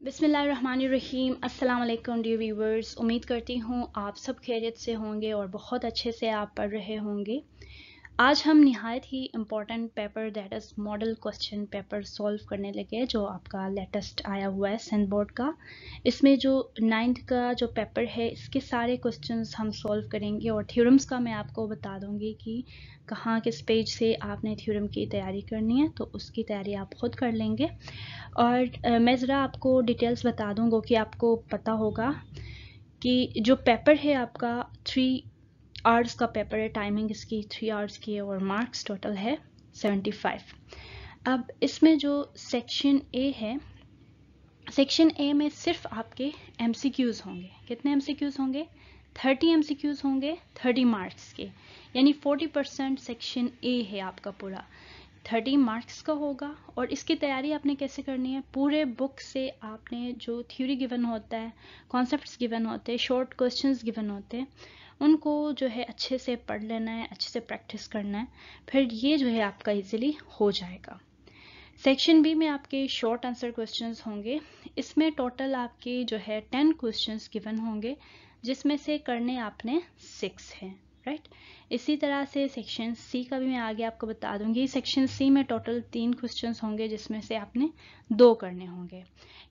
बिस्मिल्लाहिर्रहमानिर्रहीम। अस्सलाम वालेकुम डियर व्यूवर्स, उम्मीद करती हूँ आप सब खैरियत से होंगे और बहुत अच्छे से आप पढ़ रहे होंगे। आज हम निहायत ही important paper that is model question paper solve करने लगे, जो आपका लेटेस्ट आया हुआ है सेंट बोर्ड का। इसमें जो 9th का जो पेपर है, इसके सारे क्वेश्चंस हम सॉल्व करेंगे और थ्योरम्स का मैं आपको बता दूंगी कि कहाँ किस पेज से आपने थ्योरम की तैयारी करनी है, तो उसकी तैयारी आप खुद कर लेंगे। और मैं ज़रा आपको डिटेल्स बता दूंगा कि आपको पता होगा कि जो पेपर है आपका 3 आवर्स का पेपर है, टाइमिंग इसकी 3 आवर्स की है और मार्क्स टोटल है 75। अब इसमें जो सेक्शन ए है, सेक्शन ए में सिर्फ आपके एमसीक्यूज होंगे। कितने एमसीक्यूज होंगे? 30 एमसीक्यूज होंगे 30 मार्क्स के, यानी 40% सेक्शन ए है आपका पूरा, 30 मार्क्स का होगा। और इसकी तैयारी आपने कैसे करनी है? पूरे बुक से आपने जो थ्योरी गिवन होता है, कॉन्सेप्ट्स गिवन होते हैं, शॉर्ट क्वेश्चंस गिवन होते हैं, उनको जो है अच्छे से पढ़ लेना है, अच्छे से प्रैक्टिस करना है, फिर ये जो है आपका इजीली हो जाएगा। सेक्शन बी में आपके शॉर्ट आंसर क्वेश्चंस होंगे। इसमें टोटल आपके जो है 10 क्वेश्चंस गिवन होंगे, जिसमें से करने आपने 6 हैं, राइट। इसी तरह से सेक्शन सी का भी मैं आगे आपको बता दूंगी। सेक्शन सी में टोटल 3 क्वेश्चंस होंगे, जिसमें से आपने 2 करने होंगे।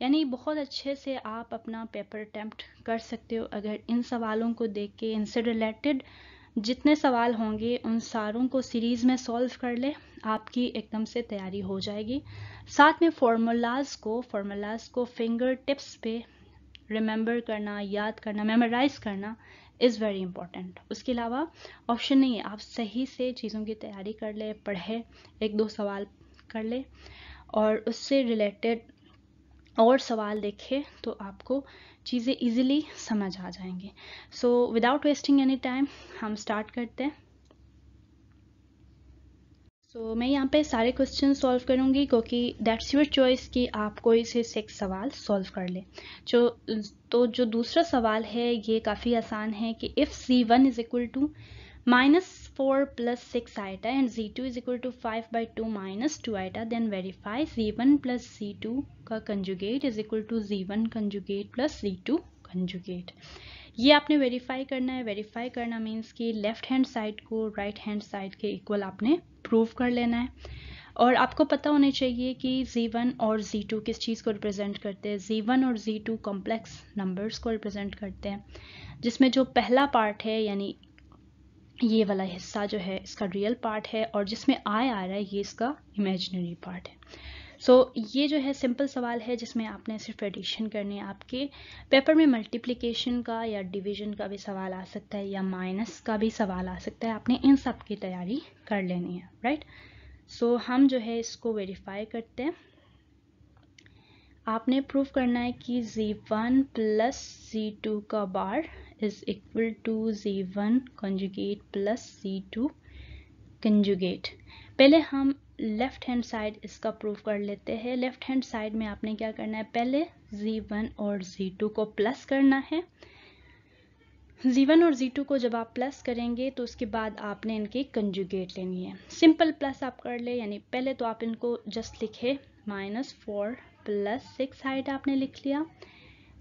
यानी बहुत अच्छे से आप अपना पेपर अटेम्प्ट कर सकते हो अगर इन सवालों को देख के, इनसे रिलेटेड जितने सवाल होंगे उन सारों को सीरीज में सॉल्व कर ले, आपकी एकदम से तैयारी हो जाएगी। साथ में फॉर्मूलाज को फिंगर टिप्स पे रिमेंबर करना, याद करना, मेमोराइज करना इज़ वेरी इंपॉर्टेंट। उसके अलावा ऑप्शन नहीं है, आप सही से चीज़ों की तैयारी कर ले, पढ़े, 1-2 सवाल कर ले और उससे रिलेटेड और सवाल देखे, तो आपको चीज़ें इजीली समझ आ जाएंगी। So without wasting any time हम स्टार्ट करते हैं। सो मैं यहाँ पे सारे क्वेश्चन सॉल्व करूँगी, क्योंकि दैट्स योर चॉइस कि आप कोई से 6 सवाल सॉल्व कर ले। तो जो दूसरा सवाल है ये काफ़ी आसान है कि if z1 is equal to -4 + 6 iota and z2 is equal to 5/2 - 2 iota, then verify z1 plus z2 का conjugate is equal to z1 conjugate plus z2 conjugate। ये आपने वेरीफाई करना है। वेरीफाई करना मीन्स कि लेफ्ट हैंड साइड को right hand side के equal आपने प्रूव कर लेना है। और आपको पता होना चाहिए कि z1 और z2 किस चीज़ को रिप्रेजेंट करते हैं। z1 और z2 कॉम्प्लेक्स नंबर्स को रिप्रेजेंट करते हैं, जिसमें जो पहला पार्ट है यानी ये वाला हिस्सा जो है इसका रियल पार्ट है, और जिसमें आई आ रहा है ये इसका इमेजिनरी पार्ट है। सो ये जो है सिंपल सवाल है, जिसमें आपने सिर्फ एडिशन करनी है। आपके पेपर में मल्टीप्लिकेशन का या डिवीजन का भी सवाल आ सकता है, या माइनस का भी सवाल आ सकता है। आपने इन सब की तैयारी कर लेनी है, राइट। सो हम जो है इसको वेरीफाई करते हैं। आपने प्रूव करना है कि z1 प्लस z2 का bar is equal to z1 conjugate plus z2 conjugate. पहले हम लेफ्ट हैंड साइड इसका प्रूव कर लेते हैं। लेफ्ट हैंड साइड में आपने क्या करना है? पहले z1 और z2 को प्लस करना है। z1 और z2 को जब आप प्लस करेंगे तो उसके बाद आपने इनकी कंजुगेट लेनी है। सिंपल प्लस आप कर ले, यानी पहले तो आप इनको जस्ट लिखे -4 + 6 हाइट आपने लिख लिया,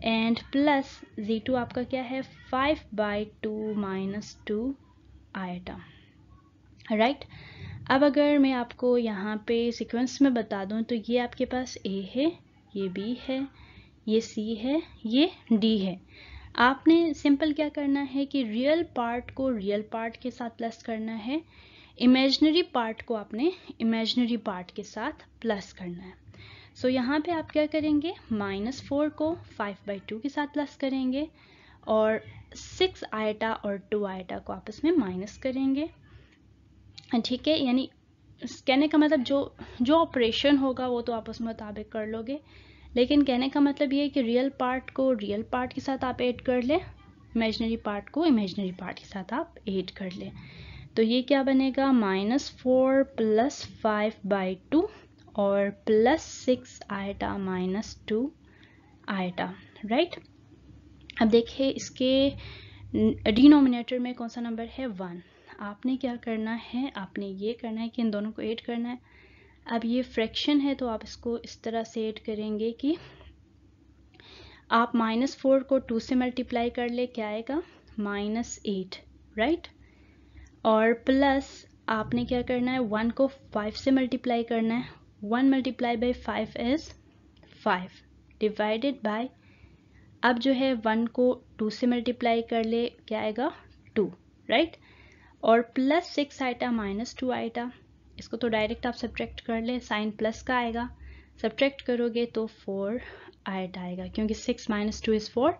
एंड प्लस z2 आपका क्या है? 5/2 - 2 आइटा, राइट। अब अगर मैं आपको यहाँ पे सीक्वेंस में बता दूँ तो ये आपके पास a है, ये b है, ये c है, ये d है। आपने सिंपल क्या करना है कि रियल पार्ट को रियल पार्ट के साथ प्लस करना है, इमेजिनरी पार्ट को आपने इमेजिनरी पार्ट के साथ प्लस करना है। सो यहाँ पे आप क्या करेंगे? -4 को 5/2 के साथ प्लस करेंगे और 6 आइटा और 2 आइटा को आपस में माइनस करेंगे, ठीक है। यानी कहने का मतलब जो ऑपरेशन होगा वो तो आप उस मुताबिक कर लोगे, लेकिन कहने का मतलब ये है कि रियल पार्ट को रियल पार्ट के साथ आप ऐड कर ले, इमेजिनरी पार्ट को इमेजिनरी पार्ट के साथ आप ऐड कर ले। तो ये क्या बनेगा? -4 + 5/2 और +6 आइटा -2 आइटा, राइट। अब देखिए इसके डिनोमिनेटर में कौन सा नंबर है? 1। आपने क्या करना है? आपने ये करना है कि इन दोनों को ऐड करना है। अब ये फ्रैक्शन है तो आप इसको इस तरह से ऐड करेंगे कि आप -4 को 2 से मल्टीप्लाई कर ले, क्या आएगा? -8, राइट। और प्लस आपने क्या करना है, 1 को 5 से मल्टीप्लाई करना है। 1 multiply by 5 is 5 divided bye, अब जो है 1 को 2 से मल्टीप्लाई कर ले, क्या आएगा? 2, राइट। और प्लस 6 आइटा -2 आइटा, इसको तो डायरेक्ट आप सब्ट्रैक्ट कर ले, साइन प्लस का आएगा, सब्ट्रैक्ट करोगे तो 4 आइटा आएगा, क्योंकि 6 - 2 इज 4,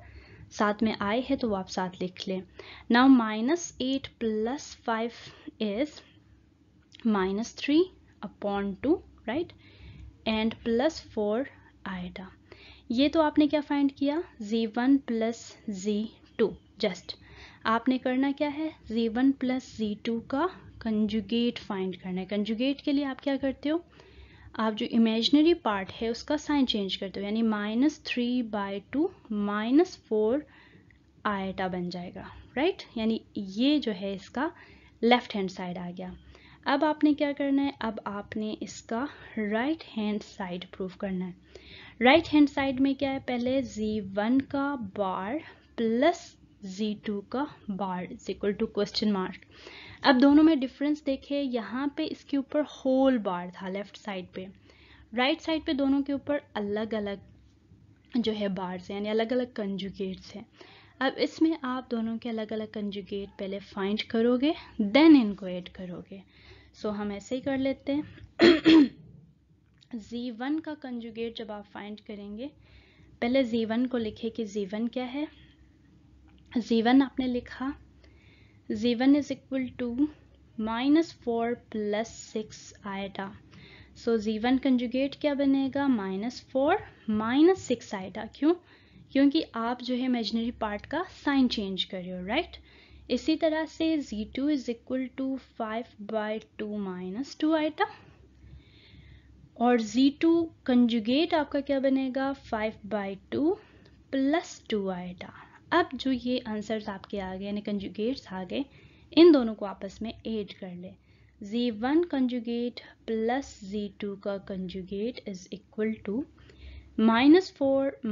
साथ में आई है तो वो आप साथ लिख लें। Now -8 + 5 is -3 upon 2, right, and +4 iota. ये तो आपने क्या फाइंड किया? Z1 + Z2। जस्ट आपने करना क्या है, Z1 + Z2 का कंजुगेट फाइंड करना है। कंजुगेट के लिए आप क्या करते हो, आप जो इमेजिनरी पार्ट है उसका साइन चेंज करते हो, यानी -3/2 -4 आइटा बन जाएगा, राइट। यानी ये जो है इसका लेफ्ट हैंड साइड आ गया। अब आपने क्या करना है, अब आपने इसका राइट हैंड साइड प्रूव करना है। राइट हैंड साइड में क्या है, पहले Z1 का बार प्लस Z2 का bar is equal to question mark. अब दोनों में डिफरेंस देखें, यहाँ पे इसके ऊपर होल बार था लेफ्ट साइड पे, राइट साइड पे दोनों के ऊपर अलग अलग जो है बार्स हैं, यानी अलग अलग कंजुगेट्स हैं। अब इसमें आप दोनों के अलग अलग कंजुगेट पहले फाइंड करोगे, देन इनको ऐड करोगे। सो हम ऐसे ही कर लेते हैं। Z1 का कंजुगेट जब आप फाइंड करेंगे, पहले Z1 को लिखे कि Z1 क्या है। Z1 आपने लिखा, Z1 is equal to -4 + 6 iota. So Z1 conjugate क्या बनेगा, -4 - 6 आइटा। क्यों? क्योंकि आप जो है इमेजिनरी पार्ट का साइन चेंज कर रहे हो, राइट। इसी तरह से Z2 is equal to 5/2 - 2 iota, और Z2 कंजुगेट आपका क्या बनेगा, 5/2 + 2 आइटा। अब जो ये आंसर्स आपके आ गए, यानी कंजुगेट्स आ गए, इन दोनों को आपस में ऐड कर ले। Z1 कंजुगेट प्लस Z2 का conjugate is equal to -4 -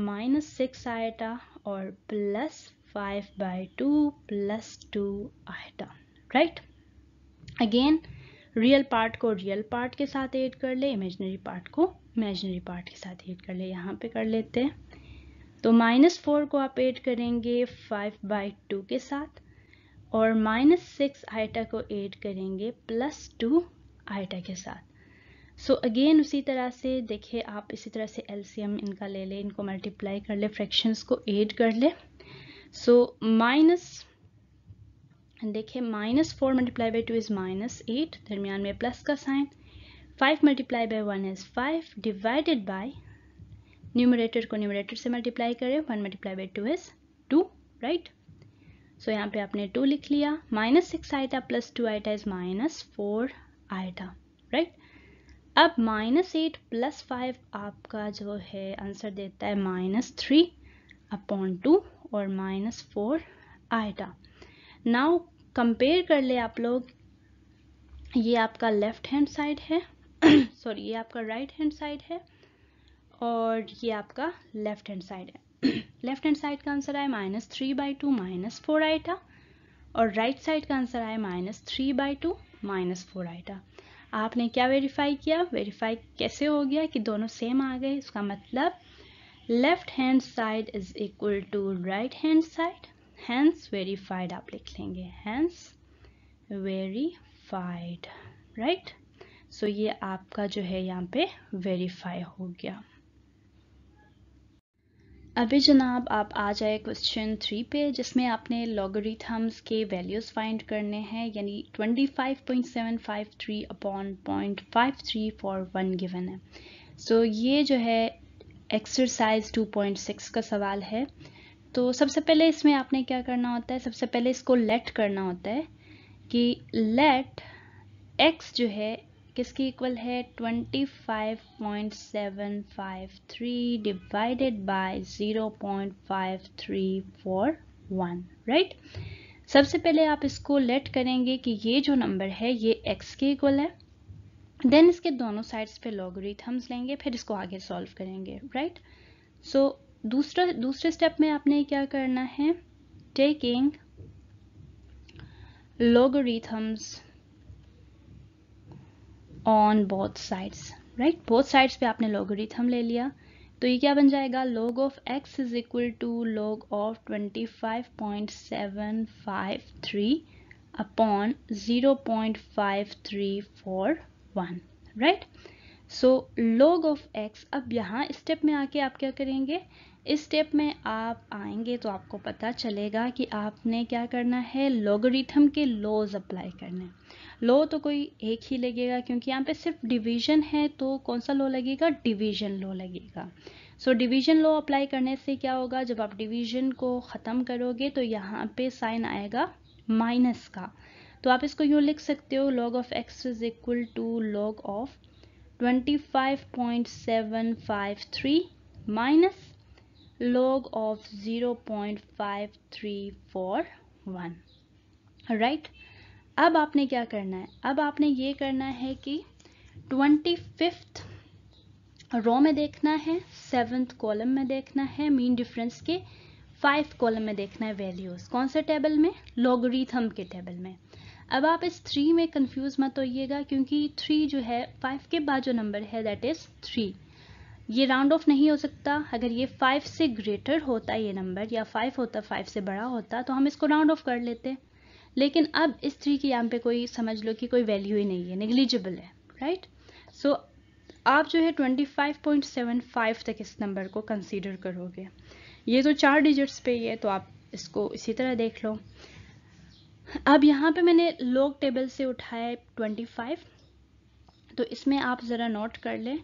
6 iota और +5/2 + 2 iota, right. Again real part को रियल पार्ट के साथ ऐड कर ले, इमेजिनरी पार्ट को इमेजिनरी पार्ट के साथ ऐड कर ले। यहाँ पे कर लेते हैं, तो -4 को आप ऐड करेंगे 5/2 के साथ, और -6 आइटा को ऐड करेंगे +2 आइटा के साथ। सो अगेन उसी तरह से देखिए, आप इसी तरह से एलसीएम इनका ले ले, इनको मल्टीप्लाई कर ले, फ्रैक्शंस को ऐड कर ले। सो देखिए -4 × 2 इज -8, दरमियान में प्लस का sign, 5 × 1 is 5 divided by, numerator को न्यूमरेटर से मल्टीप्लाई करें, 1 × 2 इज 2, राइट। सो यहाँ पे आपने 2 लिख लिया। -6 iota + 2 iota is -4 iota, right. अब -8 + 5 आपका जो है आंसर देता है -3/2 और -4 आइटा। नाउ कंपेयर कर ले आप लोग, ये आपका लेफ्ट हैंड साइड है, सॉरी ये आपका राइट हैंड साइड है, और ये आपका लेफ्ट हैंड साइड है। लेफ्ट हैंड साइड का आंसर आया -3/2 -4 आइटा, और राइट साइड का आंसर आया -3/2 -4 आइटा। आपने क्या वेरीफाई किया, वेरीफाई कैसे हो गया कि दोनों सेम आ गए, इसका मतलब left hand side is equal to right hand side, hence verified आप लिख लेंगे, हैंस वेरीफाइड, राइट। सो ये आपका जो है यहाँ पे वेरीफाई हो गया। अभी जनाब आप आ जाए क्वेश्चन 3 पे, जिसमें आपने लॉगरिथम्स के वैल्यूज़ फाइंड करने हैं, यानी 25.753 अपॉन 0.53 फॉर 1 गिवन है। सो ये जो है एक्सरसाइज 2.6 का सवाल है। तो सबसे पहले इसमें आपने क्या करना होता है, सबसे पहले इसको लेट करना होता है कि लेट x जो है किसकी इक्वल है, 25.753 डिवाइडेड बाय 0.5341, राइट। सबसे पहले आप इसको लेट करेंगे कि ये जो नंबर है ये x के इक्वल है, देन इसके दोनों साइड्स पे लॉगरिथम्स लेंगे, फिर इसको आगे सॉल्व करेंगे, राइट। सो दूसरे स्टेप में आपने क्या करना है, taking logarithms on both sides, right. Both sides पे आपने logarithm ले लिया, तो ये क्या बन जाएगा, log of x is equal to log of 25.753 upon 0.5341, right. So log of x, अब यहाँ स्टेप में आके आप क्या करेंगे, इस स्टेप में आप आएंगे तो आपको पता चलेगा कि आपने क्या करना है, लॉगरिथम के लॉज अप्लाई करने। लॉ तो कोई एक ही लगेगा क्योंकि यहाँ पे सिर्फ डिवीजन है, तो कौन सा लॉ लगेगा, डिवीजन लॉ लगेगा। सो डिवीजन लॉ अप्लाई करने से क्या होगा, जब आप डिवीजन को ख़त्म करोगे तो यहाँ पे साइन आएगा माइनस का, तो आप इसको यूँ लिख सकते हो, log of x is equal to log of 25.753 minus log of 0.5341, right. अब आपने क्या करना है, अब आपने ये करना है कि 25th रो में देखना है, 7th कॉलम में देखना है, मीन डिफरेंस के 5th कॉलम में देखना है वैल्यूज, कौन से टेबल में, लॉगरिथम के टेबल में। अब आप इस 3 में कंफ्यूज मत होइएगा क्योंकि 3 जो है 5 के बाद जो नंबर है दैट इज 3, ये राउंड ऑफ नहीं हो सकता। अगर ये 5 से ग्रेटर होता ये नंबर, या 5 होता 5 से बड़ा होता, तो हम इसको राउंड ऑफ कर लेते, लेकिन अब इस 3 की यहाँ पे कोई समझ लो कि कोई वैल्यू ही नहीं है, नेग्लिजिबल है, राइट। सो आप जो है 25.75 तक इस नंबर को कंसीडर करोगे। ये तो 4 डिजिट्स पे ही है, तो आप इसको इसी तरह देख लो। अब यहाँ पे मैंने लॉग टेबल से उठाया 25, तो इसमें आप ज़रा नोट कर लें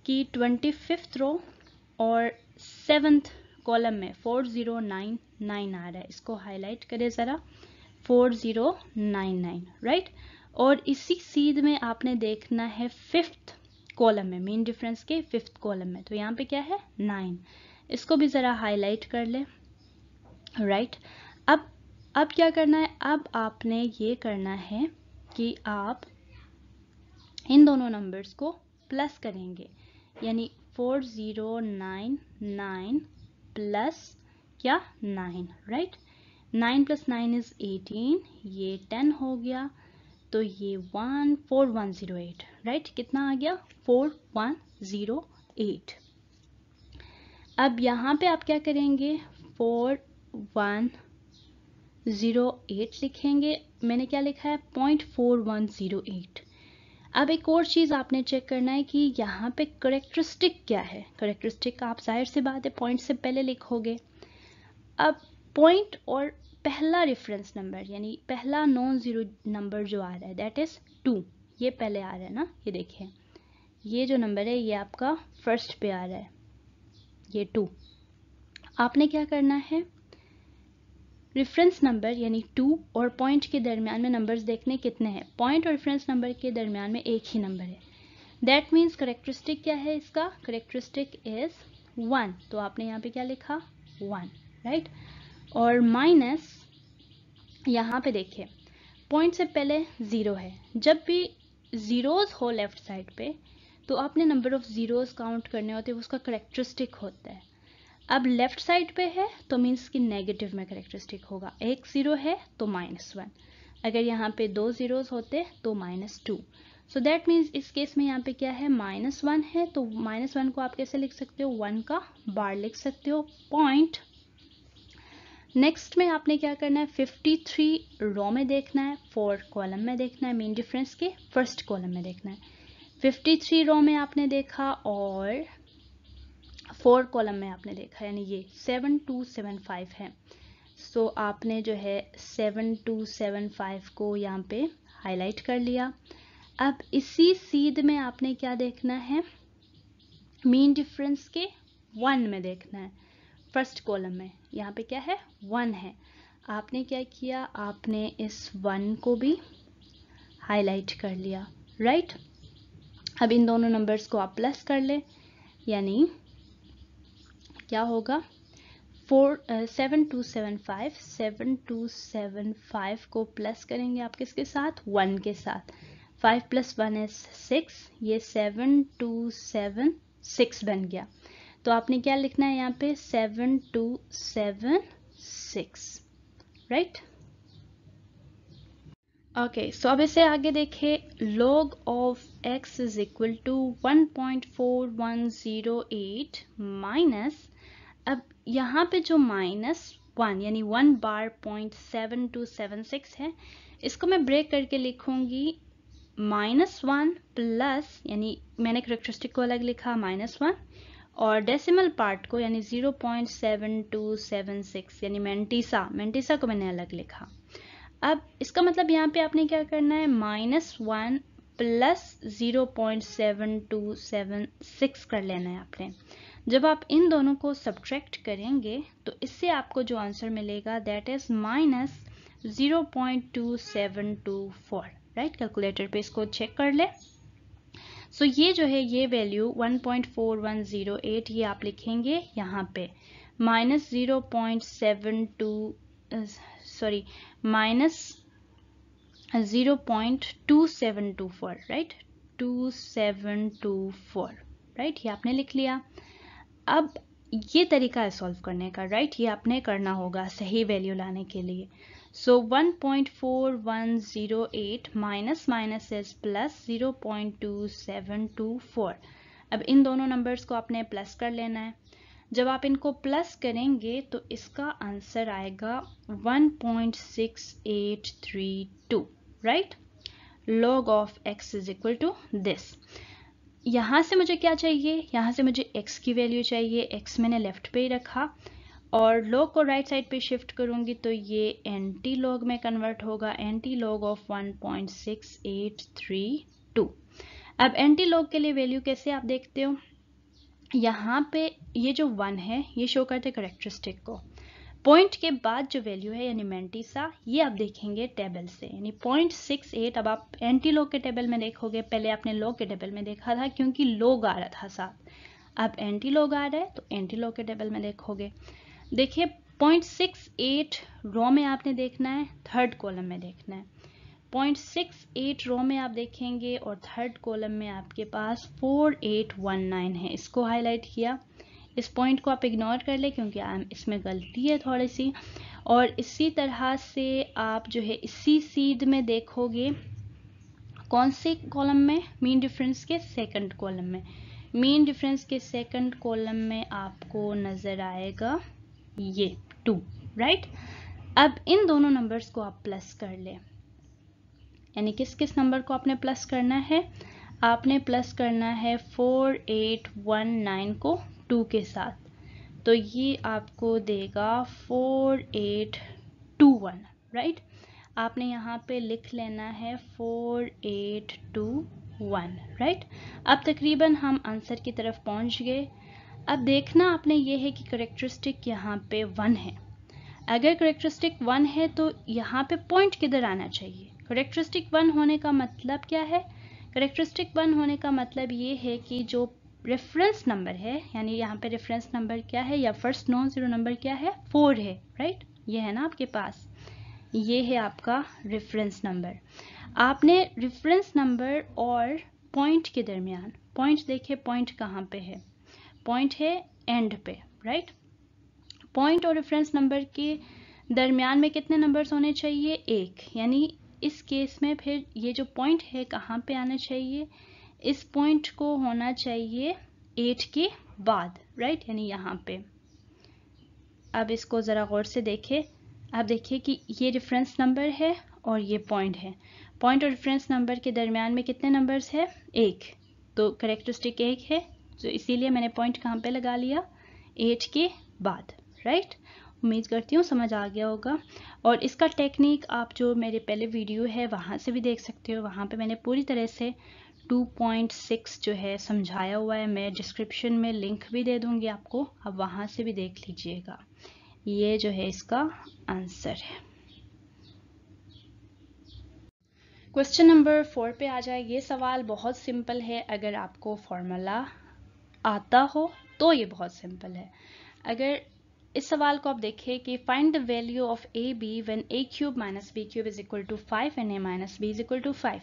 कि 25th रो और 7th कॉलम में 4099 आ रहा है, इसको हाईलाइट करें ज़रा, 4099, राइट। और इसी सीध में आपने देखना है 5th कॉलम में, मीन डिफरेंस के 5th कॉलम में, तो यहाँ पे क्या है 9, इसको भी ज़रा हाईलाइट कर ले, राइट। अब क्या करना है, अब आपने ये करना है कि आप इन दोनों नंबर्स को प्लस करेंगे, यानी 4099 प्लस क्या 9, राइट। 9 प्लस 9 इज 18, ये 10 हो गया, तो ये 4108, राइट। कितना आ गया, 4108। अब यहाँ पे आप क्या करेंगे, 4108 लिखेंगे, मैंने क्या लिखा है 0.4108। अब एक और चीज़ आपने चेक करना है कि यहाँ पे करेक्टरिस्टिक क्या है। करेक्टरिस्टिक आप जाहिर सी बात है पॉइंट से पहले लिखोगे। अब पॉइंट और पहला रेफरेंस नंबर यानी पहला नॉन ज़ीरो नंबर जो आ रहा है दैट इज़ 2, ये पहले आ रहा है ना, ये देखिए ये जो नंबर है ये आपका फर्स्ट पे आ रहा है, ये 2। आपने क्या करना है, रेफरेंस नंबर यानी 2 और पॉइंट के दरमियान में नंबर्स देखने कितने हैं, पॉइंट और रेफरेंस नंबर के दरमियान में एक ही नंबर है, दैट मीन्स करेक्टरिस्टिक क्या है इसका, करेक्टरिस्टिक इज 1, तो आपने यहाँ पे क्या लिखा 1, राइट। और माइनस यहाँ पे देखिए पॉइंट से पहले 0 है, जब भी ज़ीरोज़ हो लेफ्ट साइड पे तो आपने नंबर ऑफ ज़ीरोज़ काउंट करने होते हैं, उसका करेक्टरिस्टिक होता है। अब लेफ्ट साइड पे है तो मीन्स कि नेगेटिव में करेक्टरिस्टिक होगा, एक 0 है तो -1, अगर यहाँ पे 2 ज़ीरोज़ होते तो -2, सो दैट मीन्स इस केस में यहाँ पे क्या है -1 है, तो -1 को आप कैसे लिख सकते हो, 1 का बार लिख सकते हो, पॉइंट। नेक्स्ट में आपने क्या करना है, 53 रो में देखना है, 4 कॉलम में देखना है, मीन डिफरेंस के फर्स्ट कॉलम में देखना है। 53 रो में आपने देखा और 4 कॉलम में आपने देखा, यानी ये 7275 है, सो आपने जो है 7275 को यहाँ पे हाईलाइट कर लिया। अब इसी सीध में आपने क्या देखना है, मीन डिफरेंस के 1 में देखना है, फर्स्ट कॉलम में यहाँ पे क्या है 1 है, आपने क्या किया, आपने इस 1 को भी हाईलाइट कर लिया, राइट। अब इन दोनों नंबर्स को आप प्लस कर ले, यानी क्या होगा 7275 को प्लस करेंगे आप किसके साथ, 1 के साथ, 5 + 1 is 6, ये 7276 बन गया। तो आपने क्या लिखना है यहाँ पे 7276, राइट। ओके, सो अब इसे आगे देखें। log of x is equal to 1.4108 minus, अब यहाँ पे जो -1 यानी 1 बार 0.7276 है, इसको मैं ब्रेक करके लिखूंगी -1 प्लस, यानी मैंने करेक्टरिस्टिक को अलग लिखा -1 और डेसिमल पार्ट को यानी 0.7276 यानी मेंटिसा को मैंने अलग लिखा। अब इसका मतलब यहाँ पे आपने क्या करना है, -1 प्लस 0.7276 कर लेना है आपने। जब आप इन दोनों को सब्ट्रैक्ट करेंगे तो इससे आपको जो आंसर मिलेगा दैट इज -0.2724, राइट। कैलकुलेटर पे इसको चेक कर ले। सो ये जो है ये वैल्यू 1.4108 ये आप लिखेंगे यहाँ पे -0.2724, राइट, 2724, राइट, ये आपने लिख लिया। अब ये तरीका है सॉल्व करने का, राइट, ये आपने करना होगा सही वैल्यू लाने के लिए। सो 1.4108 माइनस माइनस इज प्लस 0.2724। अब इन दोनों नंबर्स को आपने प्लस कर लेना है। जब आप इनको प्लस करेंगे तो इसका आंसर आएगा 1.6832, right. log of x is equal to this. यहाँ से मुझे क्या चाहिए, यहाँ से मुझे x की वैल्यू चाहिए, x मैंने लेफ्ट पे ही रखा और log को राइट साइड पे शिफ्ट करूंगी तो ये एंटी log में कन्वर्ट होगा, एंटी log ऑफ 1.6832। अब एंटी log के लिए वैल्यू कैसे आप देखते हो, यहाँ पे ये जो 1 है ये शो करते करेक्टरिस्टिक को, पॉइंट के बाद जो वैल्यू है यानी मेंटिसा ये आप देखेंगे टेबल से, यानी 0.68। अब आप एंटी लॉग के टेबल में देखोगे, पहले आपने लॉग के टेबल में देखा था क्योंकि लॉग आ रहा था साथ, अब एंटी लॉग आ रहा है तो एंटी लॉग के टेबल में देखोगे। देखिए 0.68 रो में आपने देखना है, थर्ड कॉलम में देखना है। 0.68 रो में आप देखेंगे और थर्ड कॉलम में आपके पास 4819 है, इसको हाईलाइट किया। इस पॉइंट को आप इग्नोर कर ले क्योंकि इसमें गलती है थोड़ी सी। और इसी तरह से आप जो है इसी सीध में देखोगे, कौन से कॉलम में, मीन डिफरेंस के सेकंड कॉलम में, मीन डिफरेंस के सेकंड कॉलम में आपको नजर आएगा ये 2, राइट। अब इन दोनों नंबर्स को आप प्लस कर ले, यानी किस किस नंबर को आपने प्लस करना है, आपने प्लस करना है 4819 को 2 के साथ, तो ये आपको देगा 4821, राइट। आपने यहाँ पे लिख लेना है 4821, राइट। अब तकरीबन हम आंसर की तरफ पहुँच गए। अब देखना आपने ये है कि करेक्टरिस्टिक यहाँ पे 1 है। अगर करेक्टरिस्टिक 1 है तो यहाँ पे पॉइंट किधर आना चाहिए, करेक्टरिस्टिक 1 होने का मतलब क्या है, करेक्टरिस्टिक 1 होने का मतलब ये है कि जो रेफरेंस नंबर है, यानी यहाँ पे रेफरेंस नंबर क्या है या फर्स्ट नॉन जीरो नंबर क्या है, 4 है, राइट, ये है ना आपके पास, ये है आपका रेफरेंस नंबर। आपने रेफरेंस नंबर और पॉइंट के दरमियान, पॉइंट देखिए पॉइंट कहाँ पे है, पॉइंट है एंड पे, राइट। पॉइंट और रेफरेंस नंबर के दरमियान में कितने नंबर्स होने चाहिए, 1, यानी इस केस में फिर ये जो पॉइंट है कहाँ पे आना चाहिए, इस पॉइंट को होना चाहिए 8 के बाद, राइट, यानी यहाँ पे। अब इसको ज़रा गौर से देखें, आप देखिए कि ये रेफरेंस नंबर है और ये पॉइंट है, पॉइंट और रेफरेंस नंबर के दरमियान में कितने नंबर्स है, 1, तो करेक्टरिस्टिक 1 है, तो इसीलिए मैंने पॉइंट कहाँ पे लगा लिया, 8 के बाद, राइट। उम्मीद करती हूँ समझ आ गया होगा। और इसका टेक्निक आप जो मेरे पहले वीडियो है वहाँ से भी देख सकते हो, वहाँ पे मैंने पूरी तरह से 2.6 जो है समझाया हुआ है, मैं डिस्क्रिप्शन में लिंक भी दे दूँगी आपको, आप वहाँ से भी देख लीजिएगा। ये जो है इसका आंसर है। क्वेश्चन नंबर 4 पे आ जाए। ये सवाल बहुत सिंपल है, अगर आपको फॉर्मूला आता हो तो ये बहुत सिंपल है, अगर इस सवाल को आप देखिए कि find the value of A B when A cube minus B cube is equal to 5 and A minus B is equal to 5।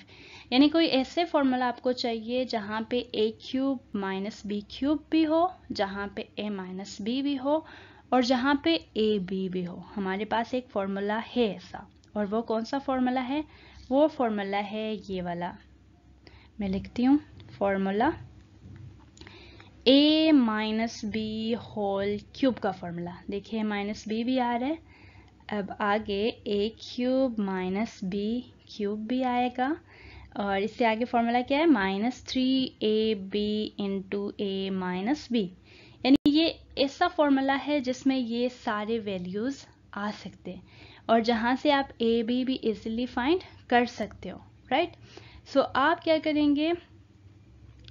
यानी कोई ऐसे फॉर्मूला आपको चाहिए जहाँ पे A cube minus B cube भी हो, जहाँ पे ए माइनस बी भी हो, और जहाँ पे ए बी भी हो। हमारे पास एक फॉर्मूला है ऐसा, और वो कौन सा फॉर्मूला है? वो फॉर्मूला है ये वाला, मैं लिखती हूँ formula a minus B whole cube का फॉर्मूला। देखिए माइनस बी भी आ रहा है, अब आगे a cube minus B cube भी आएगा, और इससे आगे फॉर्मूला क्या है? Minus 3ab into a minus B. यानी ये ऐसा फॉर्मूला है जिसमें ये सारे वैल्यूज आ सकते हैं, और जहाँ से आप a b भी इजीली फाइंड कर सकते हो, राइट। सो आप क्या करेंगे?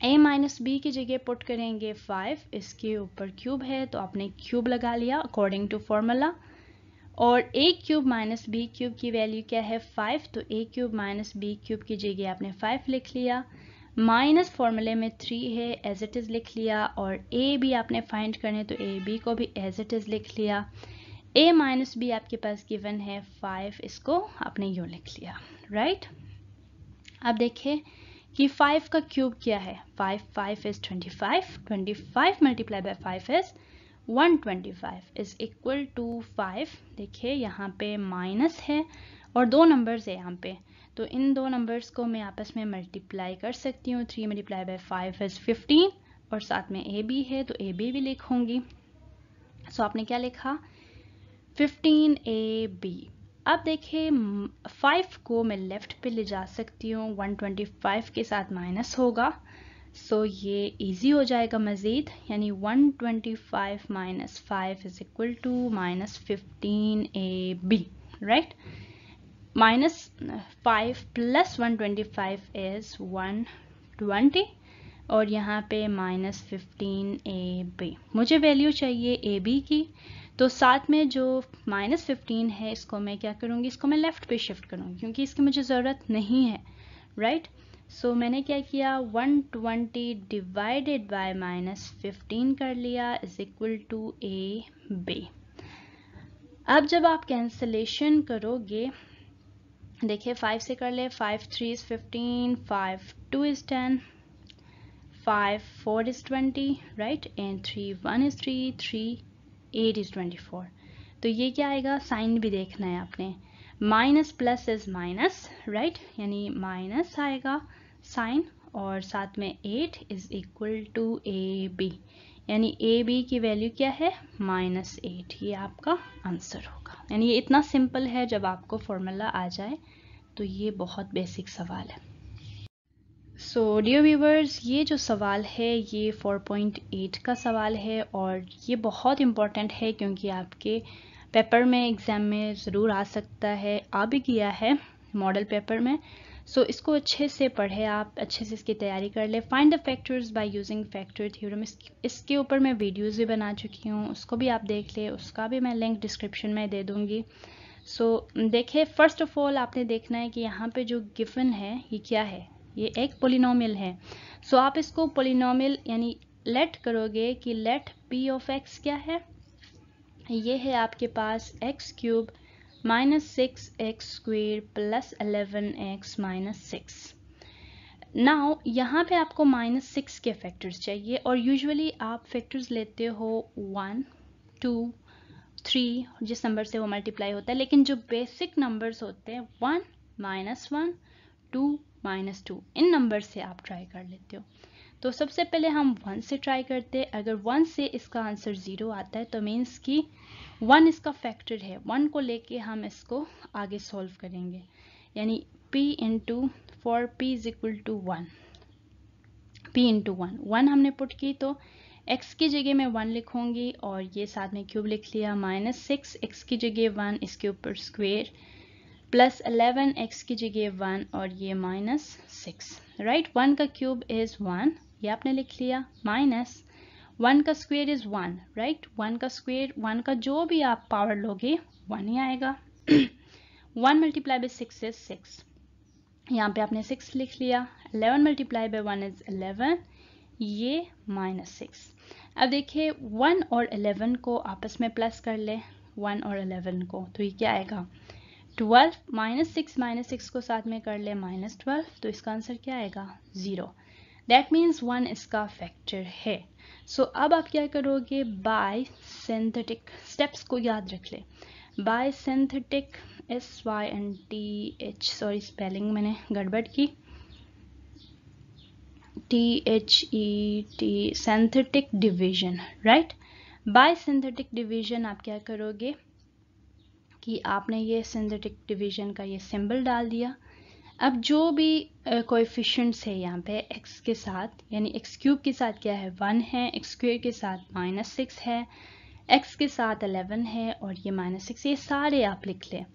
a माइनस बी की जगह पुट करेंगे 5, इसके ऊपर क्यूब है तो आपने क्यूब लगा लिया अकॉर्डिंग टू फॉर्मूला, और a cube minus B cube की वैल्यू क्या है? 5, तो a cube minus B cube की जगह आपने 5 लिख लिया, माइनस फॉर्मूले में 3 है एज इट इज़ लिख लिया, और a भी आपने फाइंड करने तो a b को भी एज इट इज़ लिख लिया, a माइनस बी आपके पास गिवन है 5, इसको आपने यूँ लिख लिया, राइट। अब देखिए कि 5 का क्यूब क्या है? 5 is 25, 25 multiply by 5 is 125 is equal to 5। देखिए यहाँ पे माइनस है और दो नंबर्स है यहाँ पे, तो इन दो नंबर्स को मैं आपस में मल्टीप्लाई कर सकती हूँ। 3 मल्टीप्लाई बाय 5 इज 15, और साथ में ए बी है तो ए बी भी लिखूंगी। सो आपने क्या लिखा? 15ab। अब देखिए 5 को मैं लेफ्ट पे ले जा सकती हूँ, 125 के साथ माइनस होगा, सो ये इजी हो जाएगा मज़ीद, यानी 125 minus 5 is equal to minus 15ab, right. Minus 5 plus 125 is 120, और यहाँ पे माइनस 15ab। मुझे वैल्यू चाहिए ए बी की, तो साथ में जो माइनस 15 है इसको मैं क्या करूँगी? इसको मैं लेफ़्ट पे शिफ्ट करूँगी क्योंकि इसकी मुझे ज़रूरत नहीं है, राइट। सो मैंने क्या किया? 120 डिवाइडेड बाय माइनस 15 कर लिया is equal to A B. अब जब आप कैंसलेशन करोगे, देखिए 5 से कर ले, 5 3 is 15, 5 2 is 10, 5 4 is 20, right, and 3 1 is 3, 3 8 is 24। तो ये क्या आएगा? साइन भी देखना है आपने, minus plus is minus, right, यानी माइनस आएगा साइन, और साथ में 8 is equal to A B, यानी ए बी की वैल्यू क्या है? -8। ये आपका आंसर होगा। यानी ये इतना सिंपल है, जब आपको फॉर्मूला आ जाए तो ये बहुत बेसिक सवाल है। सो डियर व्यूवर्स, ये जो सवाल है ये 4.8 का सवाल है, और ये बहुत इम्पॉर्टेंट है क्योंकि आपके पेपर में एग्ज़ाम में ज़रूर आ सकता है, आ भी गया है मॉडल पेपर में। सो इसको अच्छे से पढ़े, आप अच्छे से इसकी तैयारी कर ले। Find the factors by using factor theorem, इसके ऊपर मैं वीडियोज़ भी बना चुकी हूँ, उसको भी आप देख ले, उसका भी मैं लिंक डिस्क्रिप्शन में दे दूँगी। सो देखिए, फ़र्स्ट ऑफ ऑल आपने देखना है कि यहाँ पे जो गिवन है ये क्या है? ये एक पोलिनोमियल है। सो आप इसको पोलिनोमियल यानी लेट करोगे कि लेट पी ऑफ एक्स क्या है? ये है आपके पास x cube minus 6x square plus 11x minus 6। Now यहाँ पे आपको -6 के फैक्टर्स चाहिए, और यूजुअली आप फैक्टर्स लेते हो 1 2 3, जिस नंबर से वो मल्टीप्लाई होता है, लेकिन जो बेसिक नंबर्स होते हैं 1 -1 2 -2, इन नंबर से आप ट्राई कर लेते हो। तो सबसे पहले हम 1 से ट्राई करते हैं। अगर 1 से इसका आंसर 0 आता है तो मीन्स कि 1 इसका फैक्टर है, 1 को लेके हम इसको आगे सॉल्व करेंगे, यानी p into four p is equal to 1, p into 1 हमने पुट की, तो x की जगह मैं 1 लिखूंगी, और ये साथ में क्यूब लिख लिया, -6 x की जगह 1, इसके ऊपर स्क्वेयर, प्लस 11 x की जगह 1, और ये -6, राइट। 1 का क्यूब इज 1, ये आपने लिख लिया, माइनस 1 का स्क्वेयर इज 1, राइट। 1 का स्क्वेयर, 1 का जो भी आप पावर लोगे 1 ही आएगा। 1 मल्टीप्लाई बाय 6 इज 6, यहाँ पे आपने 6 लिख लिया। 11 मल्टीप्लाई बाय 1 इज 11, ये -6। अब देखिए 1 और 11 को आपस में प्लस कर ले, 1 और 11 को, तो ये क्या आएगा 12। -6 को साथ में कर ले -12, तो इसका आंसर क्या आएगा 0। दैट मीन्स 1 इसका फैक्टर है। सो अब आप क्या करोगे, बाय सिंथेटिक स्टेप्स को याद रख ले। Bye synthetic SYNTH, sorry spelling मैंने गड़बड़ की, THET, synthetic division, right. Bye synthetic division आप क्या करोगे कि आपने ये सिंथेटिक डिवीजन का ये सिंबल डाल दिया। अब जो भी कोएफिशिएंट्स है यहाँ पे x के साथ, यानी x क्यूब के साथ क्या है 1 है, x स्क्वायर के साथ -6 है, x के साथ 11 है और ये -6, ये सारे आप लिख लें।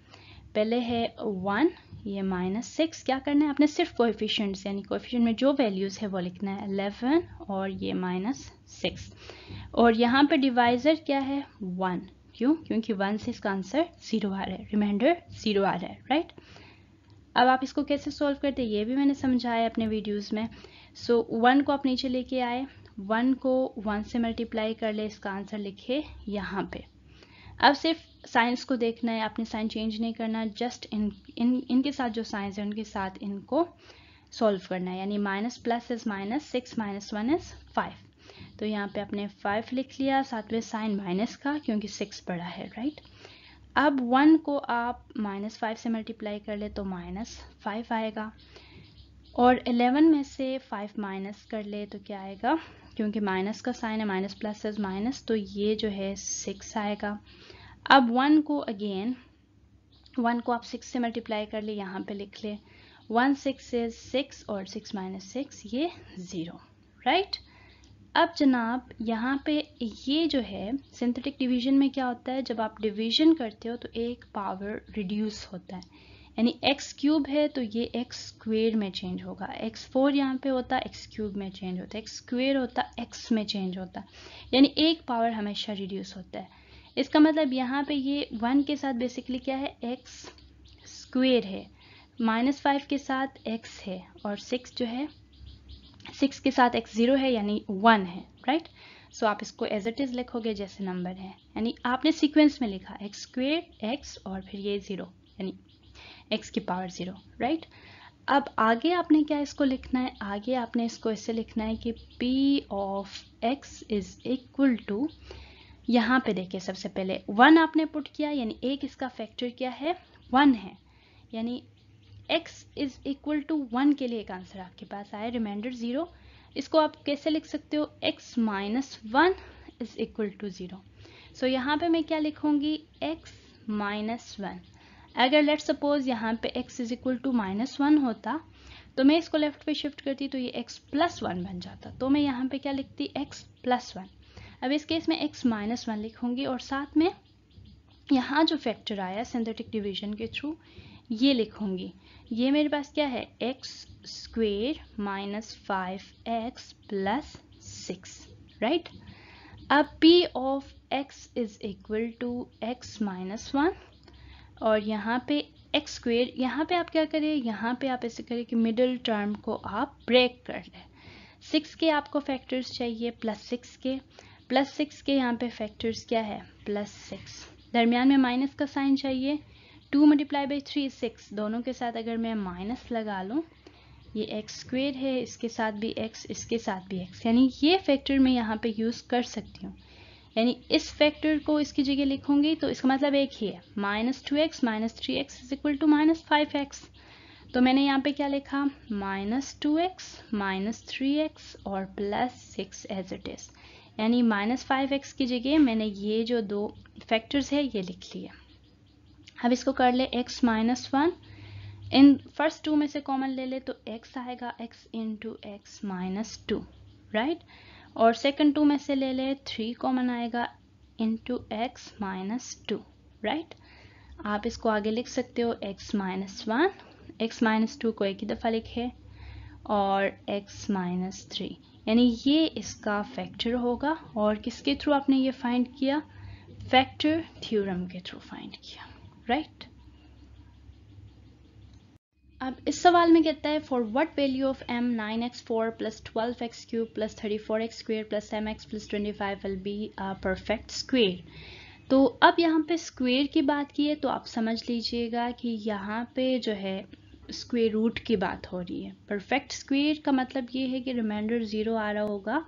पहले है 1, ये -6, क्या करना है आपने सिर्फ कोएफिशिएंट्स यानी कोएफिशिएंट में जो वैल्यूज है वो लिखना है 11 और ये -6, और यहाँ पे डिवाइजर क्या है 1, क्यों, क्योंकि 1 से इसका आंसर 0 आ रहा है, रिमाइंडर 0 आ रहा है, राइट। अब आप इसको कैसे सॉल्व करते हैं ये भी मैंने समझाया अपने वीडियोस में। सो 1 को आप नीचे लेके आए, 1 को 1 से मल्टीप्लाई कर ले, इसका आंसर लिखे यहाँ पे। अब सिर्फ साइंस को देखना है, आपने साइन चेंज नहीं करना, जस्ट इनके साथ जो साइंस है उनके साथ इनको सॉल्व करना है, यानी माइनस प्लस इज -6 -1 इज 5, तो यहाँ पे आपने 5 लिख लिया, साथ में साइन माइनस का क्योंकि 6 बड़ा है, राइट। अब 1 को आप -5 से मल्टीप्लाई कर ले तो -5 आएगा, और 11 में से 5 माइनस कर ले तो क्या आएगा, क्योंकि माइनस का साइन है, माइनस प्लस इज माइनस, तो ये जो है 6 आएगा। अब 1 को अगेन 1 को आप 6 से मल्टीप्लाई कर ले, यहाँ पे लिख ले 1 6 इज 6 और 6 - 6 ये 0, राइट। अब जनाब यहाँ पे ये जो है सिंथेटिक डिवीजन में क्या होता है, जब आप डिवीजन करते हो तो एक पावर रिड्यूस होता है, यानी x क्यूब है तो ये x स्क्वेयर में चेंज होगा, x4 यहाँ पे होता है x क्यूब में चेंज होता है, x स्क्वेयर होता है x में चेंज होता है, यानी एक पावर हमेशा रिड्यूस होता है। इसका मतलब यहाँ पे ये 1 के साथ बेसिकली क्या है x स्क्वेयर है, -5 के साथ x है, और 6 जो है 6 के साथ x 0 है यानी 1 है, राइट। सो आप इसको एज इट इज लिखोगे जैसे नंबर है, यानी आपने सीक्वेंस में लिखा x स्क्वेयर x और फिर ये 0 यानी x की पावर 0, राइट। अब आगे आपने क्या इसको लिखना है, आगे आपने इसको ऐसे लिखना है कि p of x is equal to, यहाँ पे देखिए सबसे पहले 1 आपने पुट किया, यानी एक इसका फैक्टर क्या है 1 है, यानी x इज इक्वल टू 1 के लिए एक आंसर आपके पास आया, रिमाइंडर 0। इसको आप कैसे लिख सकते हो, x - 1 इज इक्वल टू 0। सो यहाँ पे मैं क्या लिखूंगी x - 1। अगर लेट सपोज यहाँ पे x इज इक्वल टू -1 होता तो मैं इसको लेफ्ट पे शिफ्ट करती तो ये x + 1 बन जाता, तो मैं यहाँ पे क्या लिखती x + 1। अब इस केस में x - 1 लिखूंगी और साथ में यहाँ जो फैक्टर आया सिंथेटिक डिवीजन के थ्रू ये लिखूंगी, ये मेरे पास क्या है x स्क्वेयर -5x + 6, राइट। अब p of x is equal to x - 1, और यहाँ पे x स्क्वेयर, यहाँ पे आप क्या करें, यहाँ पे आप ऐसे करें कि मिडिल टर्म को आप ब्रेक कर लें। 6 के आपको फैक्टर्स चाहिए +6 के, +6 के यहाँ पे फैक्टर्स क्या है +6, दरमियान में माइनस का साइन चाहिए, 2 × 3 6, दोनों के साथ अगर मैं माइनस लगा लूँ, ये x स्क्वेयर है, इसके साथ भी x, इसके साथ भी x, यानी ये फैक्टर मैं यहाँ पे यूज़ कर सकती हूँ, यानी इस फैक्टर को इसकी जगह लिखूंगी तो इसका मतलब एक ही है, -2x - 3x is equal to -5x, तो मैंने यहाँ पे क्या लिखा -2x - 3x और +6 एज इट इज, यानी -5x की जगह मैंने ये जो दो फैक्टर्स है ये लिख लिए। अब इसको कर ले x - 1, इन फर्स्ट 2 में से कॉमन ले ले तो x आएगा, x × x - 2, राइट, और सेकंड 2 में से ले ले 3 कॉमन आएगा × x - 2, राइट। आप इसको आगे लिख सकते हो x - 1, x - 2 को एक ही दफ़ा लिखे और x - 3, यानी ये इसका फैक्टर होगा, और किसके थ्रू आपने ये फाइंड किया, फैक्टर थ्योरम के थ्रू फाइंड किया, राइट। अब इस सवाल में कहता है for what value of m 9x4 plus 12x³ plus 34x² plus mx plus 25 will be a perfect square. तो अब यहाँ पे स्क्वेयर की बात की है तो आप समझ लीजिएगा कि यहाँ पे जो है स्क्वेयर रूट की बात हो रही है। परफेक्ट स्क्वेयर का मतलब ये है कि रिमाइंडर 0 आ रहा होगा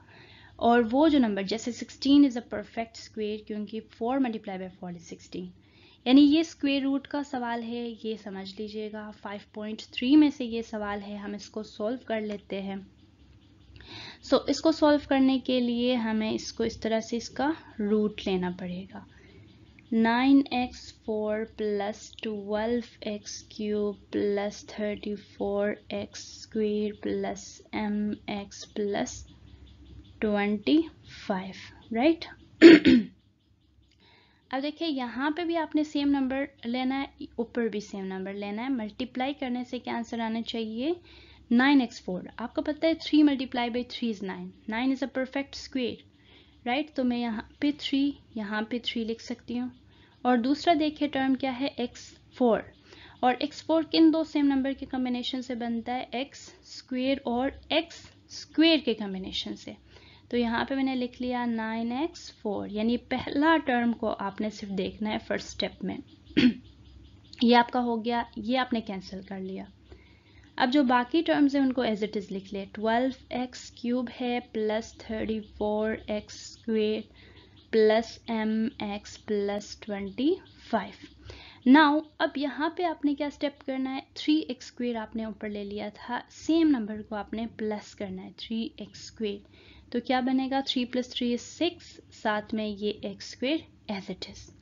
और वो जो नंबर, जैसे 16 इज़ अ परफेक्ट स्क्वेयर क्योंकि 4 मल्टीप्लाई बाय 4 इज 16, यानी ये स्क्वेयर रूट का सवाल है, ये समझ लीजिएगा। 5.3 में से ये सवाल है, हम इसको सॉल्व कर लेते हैं। सो इसको सॉल्व करने के लिए हमें इसको इस तरह से इसका रूट लेना पड़ेगा। 9x4 plus 12x³ plus 34x² plus mx plus 25, right. अब देखिए यहाँ पे भी आपने सेम नंबर लेना है, ऊपर भी सेम नंबर लेना है। मल्टीप्लाई करने से क्या आंसर आना चाहिए? 9x4। आपको पता है 3 multiply by 3 is 9। 9 is a perfect square, right. तो मैं यहाँ पे 3, यहाँ पे 3 लिख सकती हूँ। और दूसरा देखिए टर्म क्या है? x4। और x4 किन दो सेम नंबर के कॉम्बिनेशन से बनता है? x स्क्वेयर और x स्क्वेयर के कॉम्बिनेशन से। तो यहाँ पे मैंने लिख लिया 9x4, यानी पहला टर्म को आपने सिर्फ देखना है फर्स्ट स्टेप में। ये आपका हो गया, ये आपने कैंसिल कर लिया। अब जो बाकी टर्म्स हैं उनको एज इट इज लिख ले। 12x³ है plus 34x² plus mx plus 25। Now अब यहाँ पे आपने क्या स्टेप करना है? 3x² आपने ऊपर ले लिया था, सेम नंबर को आपने प्लस करना है 3x²। तो क्या बनेगा? 3 + 3 is 6, साथ में ये x² as it is.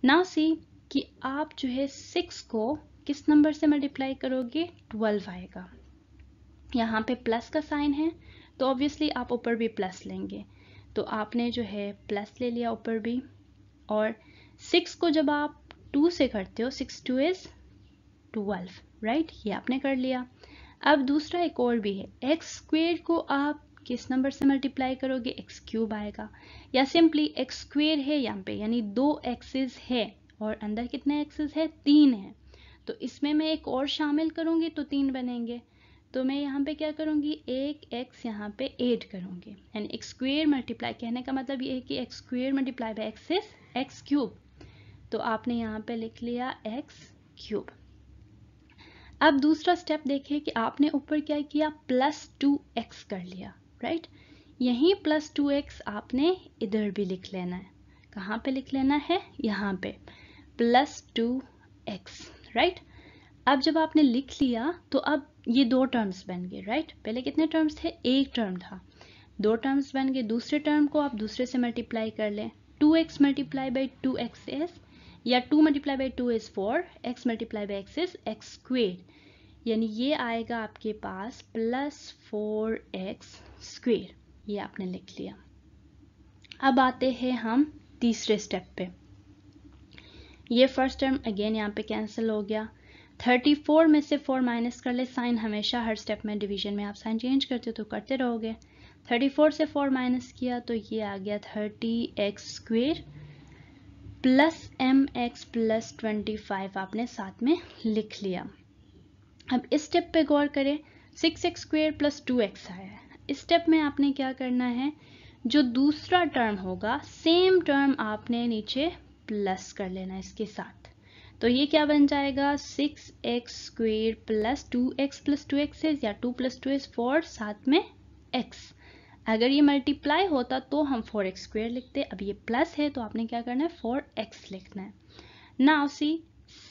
Now see कि आप जो है 6 को किस नंबर से मल्टीप्लाई करोगे? 12 आएगा। यहाँ पे प्लस का साइन है तो ऑब्वियसली आप ऊपर भी प्लस लेंगे, तो आपने जो है प्लस ले लिया ऊपर भी। और 6 को जब आप 2 से करते हो, 6 2 is 12, राइट। ये आपने कर लिया। अब दूसरा एक और भी है, x² को आप किस नंबर से मल्टीप्लाई करोगे? x³ आएगा। या सिंपली x² है यहाँ पे, यानी 2 x's है और अंदर कितने x's है? 3 है। तो इसमें मैं एक और शामिल करूंगी तो 3 बनेंगे। तो मैं यहाँ पे क्या करूंगी? एक x यहाँ पे ऐड करूंगी, यानी x² मल्टीप्लाई, कहने का मतलब ये है कि x² multiply by x is x³। तो आपने यहाँ पे लिख लिया x³। अब दूसरा स्टेप देखिए कि आपने ऊपर क्या किया? प्लस 2x कर लिया, राइट। यहीं प्लस 2x आपने इधर भी लिख लेना है। कहाँ पे लिख लेना है? यहाँ पे प्लस 2x, राइट। अब जब आपने लिख लिया तो अब ये दो टर्म्स बन गए, राइट। पहले कितने टर्म्स थे? एक टर्म था, दो टर्म्स बन गए। दूसरे टर्म को आप दूसरे से मल्टीप्लाई कर लें। 2x multiply by 2x is, या 2 multiply by 2 is 4, x multiply by x is x², यानी ये आएगा आपके पास प्लस 4x²। ये आपने लिख लिया। अब आते हैं हम तीसरे स्टेप पे। ये फर्स्ट टर्म अगेन यहाँ पे कैंसिल हो गया। 34 में से 4 माइनस कर ले, साइन हमेशा हर स्टेप में डिवीजन में आप साइन चेंज करते हो तो करते रहोगे। 34 से 4 माइनस किया तो ये आ गया 30x² प्लस mx प्लस 25 आपने साथ में लिख लिया। अब इस स्टेप पे गौर करें, 6x² प्लस 2x आया है। इस स्टेप में आपने क्या करना है? जो दूसरा टर्म होगा सेम टर्म आपने नीचे प्लस कर लेना है इसके साथ। तो ये क्या बन जाएगा? 6x² plus 2x plus 2x है, या 2 + 2 is 4, साथ में x। अगर ये मल्टीप्लाई होता तो हम 4x² लिखते, अब ये प्लस है तो आपने क्या करना है? 4x लिखना है। नाउ सी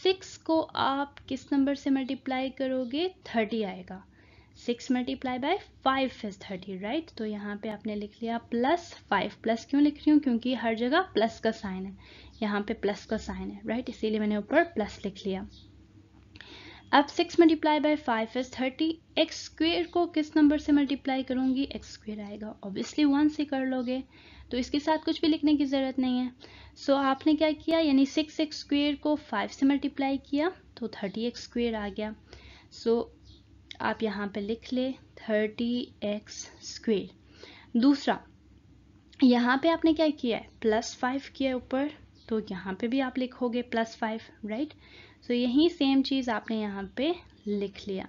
6 को आप किस नंबर से मल्टीप्लाई करोगे? 30 आएगा। 6 मल्टीप्लाई बाय 5 इज 30, राइट। तो यहाँ पे आपने लिख लिया प्लस 5। प्लस क्यों लिख रही हूँ? क्योंकि हर जगह प्लस का साइन है, यहाँ पे प्लस का साइन है, राइट, इसीलिए मैंने ऊपर प्लस लिख लिया। अब 6 मल्टीप्लाई बाय 5 इज 30। x² को किस नंबर से मल्टीप्लाई करूंगी? x² आएगा। ऑब्वियसली 1 से कर लोगे तो इसके साथ कुछ भी लिखने की ज़रूरत नहीं है। सो आपने क्या किया? यानी 6x² को 5 से मल्टीप्लाई किया तो 30x² आ गया। सो आप यहाँ पे लिख ले 30x²। दूसरा, यहाँ पे आपने क्या किया है? प्लस 5 किया ऊपर, तो यहाँ पे भी आप लिखोगे प्लस 5, राइट। सो यही सेम चीज़ आपने यहाँ पे लिख लिया।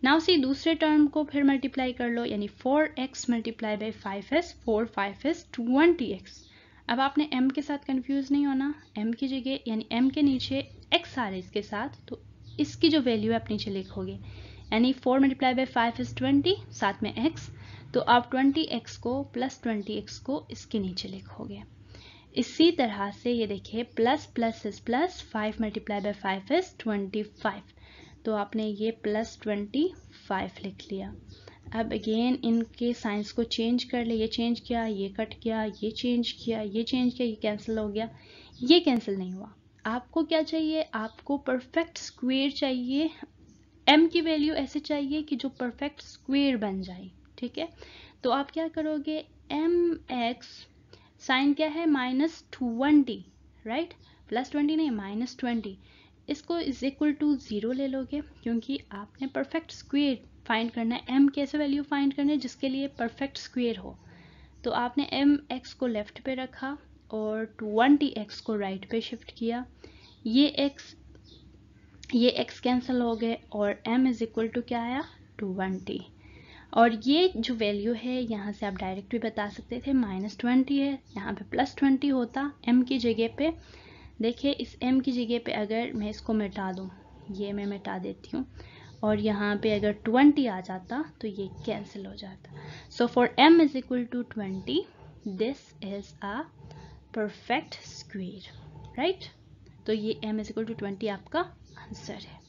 नाउ सी दूसरे टर्म को फिर मल्टीप्लाई कर लो, यानी 4x multiply by 5s, 4 5s 20x। अब आपने m के साथ कंफ्यूज नहीं होना, m की जगह यानी m के नीचे x आ रहा है इसके साथ, तो इसकी जो वैल्यू है आप नीचे लिखोगे, यानी 4 मल्टीप्लाई बाई 5 इज 20, साथ में x, तो आप 20x को प्लस 20x को इसके नीचे लिखोगे। इसी तरह से ये देखिए plus plus is plus, 5 multiply by 5 is 25, तो आपने ये प्लस 25 लिख लिया। अब अगेन इनके साइंस को चेंज कर ले, ये चेंज किया, ये कट किया, ये चेंज किया, ये चेंज किया, ये कैंसिल हो गया, ये कैंसिल नहीं हुआ। आपको क्या चाहिए, आपको परफेक्ट स्क्वायर चाहिए, m की वैल्यू ऐसे चाहिए कि जो परफेक्ट स्क्वायर बन जाए, ठीक है। तो आप क्या करोगे, mx साइन क्या है -20, राइट, +20 नहीं -20, इसको इज इक्वल टू 0 ले लोगे, क्योंकि आपने परफेक्ट स्क्वायर फाइंड करना है। m कैसे वैल्यू फाइंड करना है, जिसके लिए परफेक्ट स्क्वायर हो। तो आपने mx को लेफ्ट पे रखा और 20x को राइट पे शिफ्ट किया, ये x कैंसिल हो गए और m इज इक्वल टू क्या आया 20। और ये जो वैल्यू है यहाँ से आप डायरेक्ट भी बता सकते थे -20 है, यहाँ पे +20 होता m की जगह पे। देखिए इस m की जगह पे अगर मैं इसको मिटा दूँ, ये मैं मिटा देती हूँ, और यहाँ पे अगर 20 आ जाता तो ये कैंसिल हो जाता। So for m is equal to 20, this is a perfect square, right. तो ये m इज इक्वल टू 20 आपका आंसर है।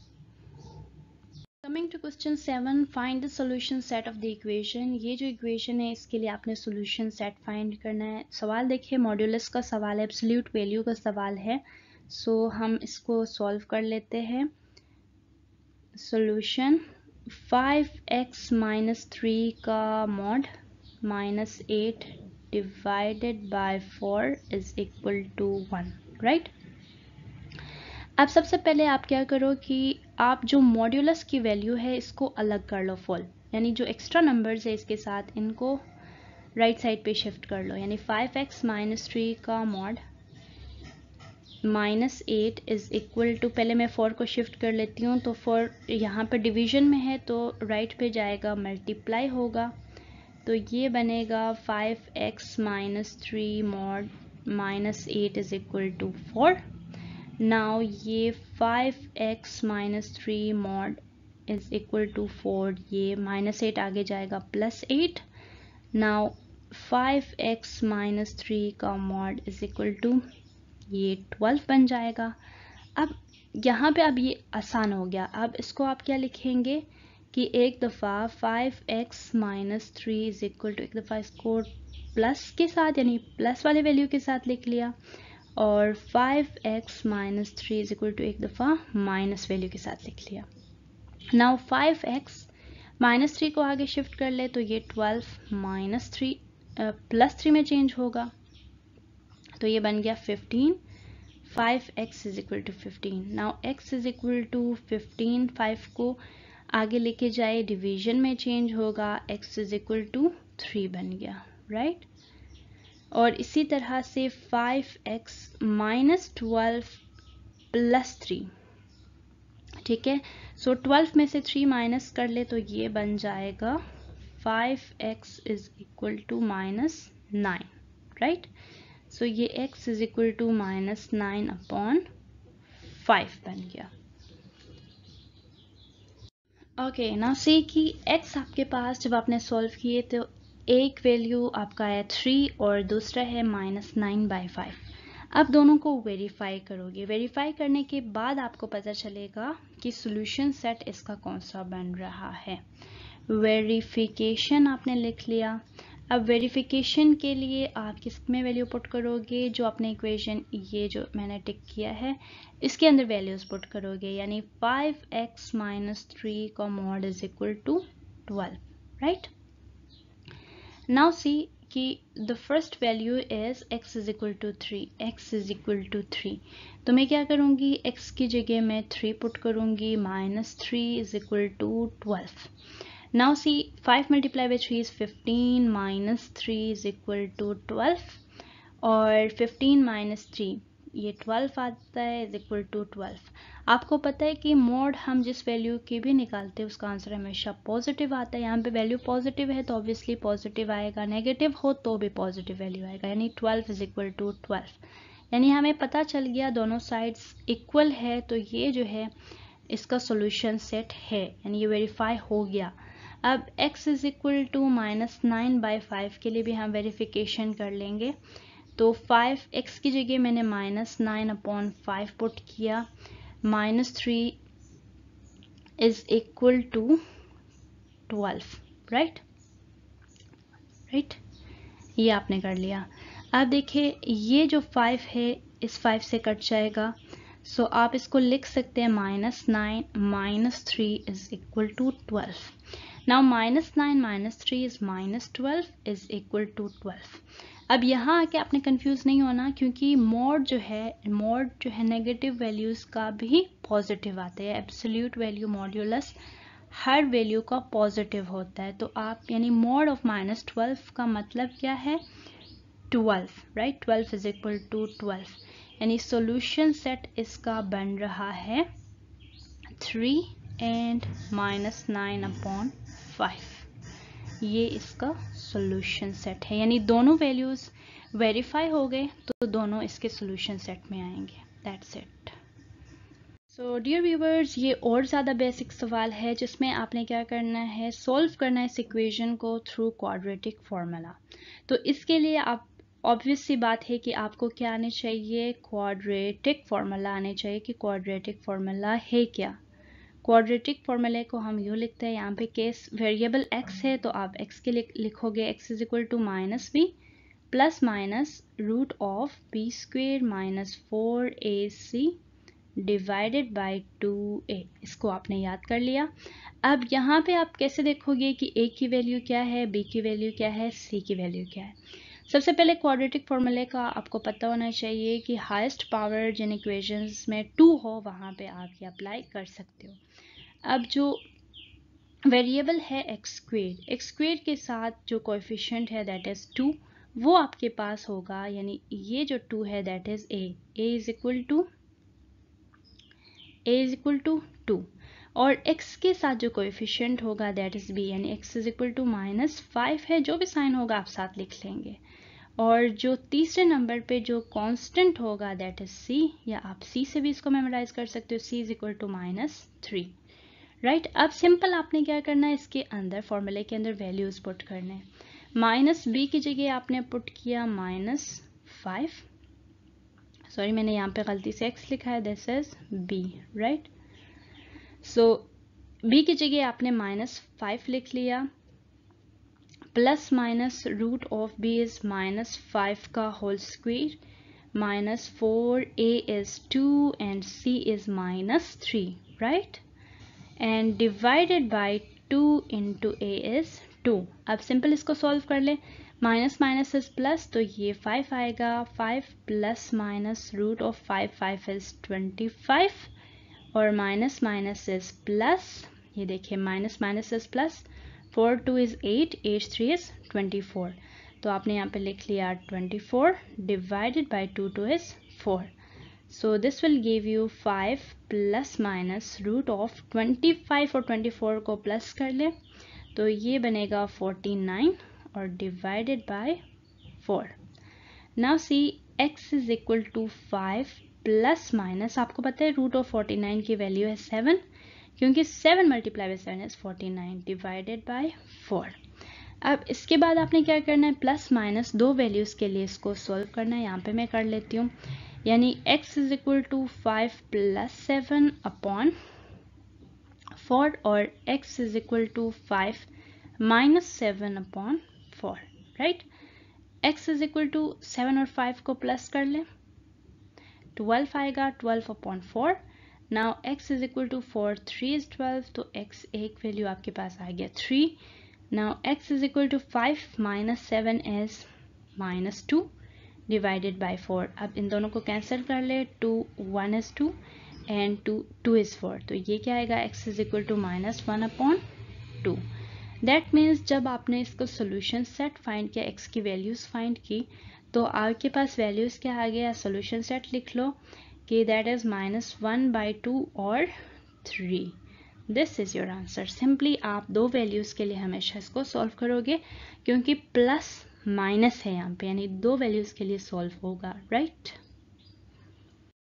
Coming to question 7, find the solution set of the equation. ये जो इक्वेशन है इसके लिए आपने सॉल्यूशन सेट फाइंड करना है। सवाल देखिए मॉड्यूलस का सवाल है, एब्सोल्यूट वैल्यू का सवाल है, सो हम इसको सॉल्व कर लेते हैं। सॉल्यूशन 5x माइनस 3 का mod -8 divided by 4 is equal to 1, right. अब सबसे पहले आप क्या करो कि आप जो मॉड्यूलस की वैल्यू है इसको अलग कर लो फुल, यानी जो एक्स्ट्रा नंबर्स है इसके साथ इनको राइट साइड पे शिफ्ट कर लो, यानी 5x माइनस 3 का मॉड -8 इज इक्वल टू, पहले मैं 4 को शिफ्ट कर लेती हूँ, तो 4 यहाँ पे डिवीजन में है तो राइट पे जाएगा, मल्टीप्लाई होगा, तो ये बनेगा 5x minus 3 mod -8 is equal to 4। Now ये 5x minus 3 mod is equal to 4, ये -8 आगे जाएगा +8। नाउ 5x माइनस 3 का मॉड इज इक्वल टू ये 12 बन जाएगा। अब यहाँ पे अब ये आसान हो गया, अब इसको आप क्या लिखेंगे कि एक दफ़ा 5x minus 3 is equal to, एक दफ़ा इसको प्लस के साथ यानी प्लस वाले वैल्यू के साथ लिख लिया, और 5x minus 3 is equal to एक दफ़ा माइनस वैल्यू के साथ लिख लिया। नाउ 5x माइनस 3 को आगे शिफ्ट कर ले तो ये 12 माइनस 3 प्लस 3 में चेंज होगा, तो ये बन गया 15। 5x is equal to 15। Now x is equal to 15, 5 को आगे लेके जाए डिवीजन में चेंज होगा, x इज इक्वल टू 3 बन गया, राइट। और इसी तरह से 5x माइनस 12 प्लस 3, ठीक है। सो 12 में से 3 माइनस कर ले तो ये बन जाएगा 5x is equal to -9, right. So ये x is equal to -9 upon 5 बन गया। ओके, नाउ सी कि x आपके पास जब आपने सॉल्व किए तो एक वैल्यू आपका है 3 और दूसरा है -9/5। अब दोनों को वेरीफाई करोगे, वेरीफाई करने के बाद आपको पता चलेगा कि सॉल्यूशन सेट इसका कौन सा बन रहा है। वेरिफिकेशन आपने लिख लिया। अब वेरिफिकेशन के लिए आप किस में वैल्यू पुट करोगे, जो आपने इक्वेशन ये जो मैंने टिक किया है इसके अंदर वैल्यूज पुट करोगे, यानी 5x माइनस 3 का mod is equal to 12, right. Now see कि the first value is x is equal to 3, x is equal to 3, तो मैं क्या करूँगी x की जगह मैं 3 पुट करूँगी, -3 is equal to 12। Now see 5 multiplied by 3 is 15, minus 3 is equal to 12, और 15 minus 3 ये 12 आता है is equal to 12। आपको पता है कि मॉड हम जिस वैल्यू की भी निकालते हैं उसका आंसर हमेशा पॉजिटिव आता है। यहाँ पे वैल्यू पॉजिटिव है तो ऑब्वियसली पॉजिटिव आएगा, नेगेटिव हो तो भी पॉजिटिव वैल्यू आएगा, यानी 12 इज इक्वल टू 12। यानी हमें पता चल गया दोनों साइड्स इक्वल है तो ये जो है इसका सॉल्यूशन सेट है, यानी ये वेरीफाई हो गया। अब x इज इक्वल टू -9/5 के लिए भी हम वेरिफिकेशन कर लेंगे। तो 5x की जगह मैंने -9/5 पुट किया, -3 इज इक्वल टू 12, राइट, ये आपने कर लिया। अब देखिए ये जो 5 है इस 5 से कट जाएगा, सो आप इसको लिख सकते हैं -9 - 3 is equal to 12। Now -9 - 3 is -12 is equal to 12। अब यहाँ आके आपने कंफ्यूज नहीं होना, क्योंकि मॉड जो है नेगेटिव वैल्यूज का भी पॉजिटिव आता है। एब्सोल्यूट वैल्यू मॉड्यूलस हर वैल्यू का पॉजिटिव होता है। तो आप यानी मॉड ऑफ -12 का मतलब क्या है, 12, राइट, 12 इज इक्वल टू 12, यानी सॉल्यूशन सेट इसका बन रहा है 3 एंड -9/5। ये इसका सॉल्यूशन सेट है, यानी दोनों वैल्यूज वेरीफाई हो गए तो दोनों इसके सॉल्यूशन सेट में आएंगे। That's it. So dear viewers, ये और ज़्यादा बेसिक सवाल है जिसमें आपने क्या करना है, सॉल्व करना है इस इक्वेशन को थ्रू क्वाड्रेटिक फार्मूला। तो इसके लिए आप ऑब्वियस सी बात है कि आपको क्या आने चाहिए, क्वाड्रेटिक फार्मूला आने चाहिए कि क्वाड्रेटिक फार्मूला है क्या। क्वाड्रेटिक फार्मूले को हम यूँ लिखते हैं, यहाँ पे केस वेरिएबल x है तो आप x के लिए लिखोगे x is equal to -b plus minus root of b² - 4ac divided by 2a। इसको आपने याद कर लिया। अब यहाँ पे आप कैसे देखोगे कि a की वैल्यू क्या है, b की वैल्यू क्या है, c की वैल्यू क्या है। सबसे पहले क्वाड्रेटिक फार्मूले का आपको पता होना चाहिए कि हाईएस्ट पावर जिन इक्वेशंस में 2 हो वहाँ पे आप ये अप्लाई कर सकते हो। अब जो वेरिएबल है x² के साथ जो कोएफिशिएंट है दैट इज 2, वो आपके पास होगा, यानी ये जो 2 है that is a is equal to 2, और x के साथ जो कोएफिशिएंट होगा दैट इज b, यानी x इज इक्वल टू -5 है, जो भी साइन होगा आप साथ लिख लेंगे। और जो तीसरे नंबर पे जो कांस्टेंट होगा दैट इज c, या आप c से भी इसको मेमोराइज कर सकते हो, c is equal to -3, right. अब सिंपल आपने क्या करना है, इसके अंदर फॉर्मूले के अंदर वैल्यूज पुट करने हैं। -b की जगह आपने पुट किया -5, सॉरी मैंने यहाँ पे गलती से x लिखा है, this is b, right. So b की जगह आपने -5 लिख लिया, plus minus root of b is -5 का whole square, -4a is 2 and c is -3, right, and divided by 2 into a is 2। अब सिंपल इसको सॉल्व कर ले, माइनस माइनस इज प्लस तो ये 5 आएगा, 5 plus minus root of 5 is 25, और minus minus is plus, ये देखिए minus minus is plus, 4 2 is 8, 8 3 is 24, तो आपने यहाँ पे लिख लिया 24 divided by 2 2 is 4। So this will give you 5 plus minus root of 25 और 24 को प्लस कर ले तो ये बनेगा 49 और divided by 4। Now see x is equal to 5 plus minus, आपको पता है रूट ऑफ 49 की वैल्यू है 7, क्योंकि 7 multiply by 7 is 49 divided by 4। अब इसके बाद आपने क्या करना है, प्लस माइनस दो वैल्यूज़ के लिए इसको सॉल्व करना है। यहाँ पे मैं कर लेती हूँ, यानी x is equal to 5 plus 7 upon 4 और x is equal to 5 minus 7 upon 4, right. x is equal to 7 और 5 को प्लस कर ले, 12 आएगा, 12 upon 4। Now x is equal to 4 3 is 12, तो x एक वैल्यू आपके पास आ गया 3। Now x is equal to 5 minus 7 is -2 divided by 4। अब इन दोनों को कैंसिल कर ले, 2 1 इज 2 एंड 2 इज 4, तो ये क्या आएगा, x is equal to -1 upon 2। That means जब आपने इसको सोल्यूशन सेट फाइंड किया, x की वैल्यूज फाइंड की, तो आपके पास वैल्यूज क्या आ गया, सोल्यूशन सेट लिख लो, कि दैट इज -1/2 और 3। This is your answer. Simply आप दो वैल्यूज के लिए हमेशा इसको सॉल्व करोगे, क्योंकि प्लस माइनस है यहाँ पे, यानी दो वैल्यूज के लिए सॉल्व होगा, right.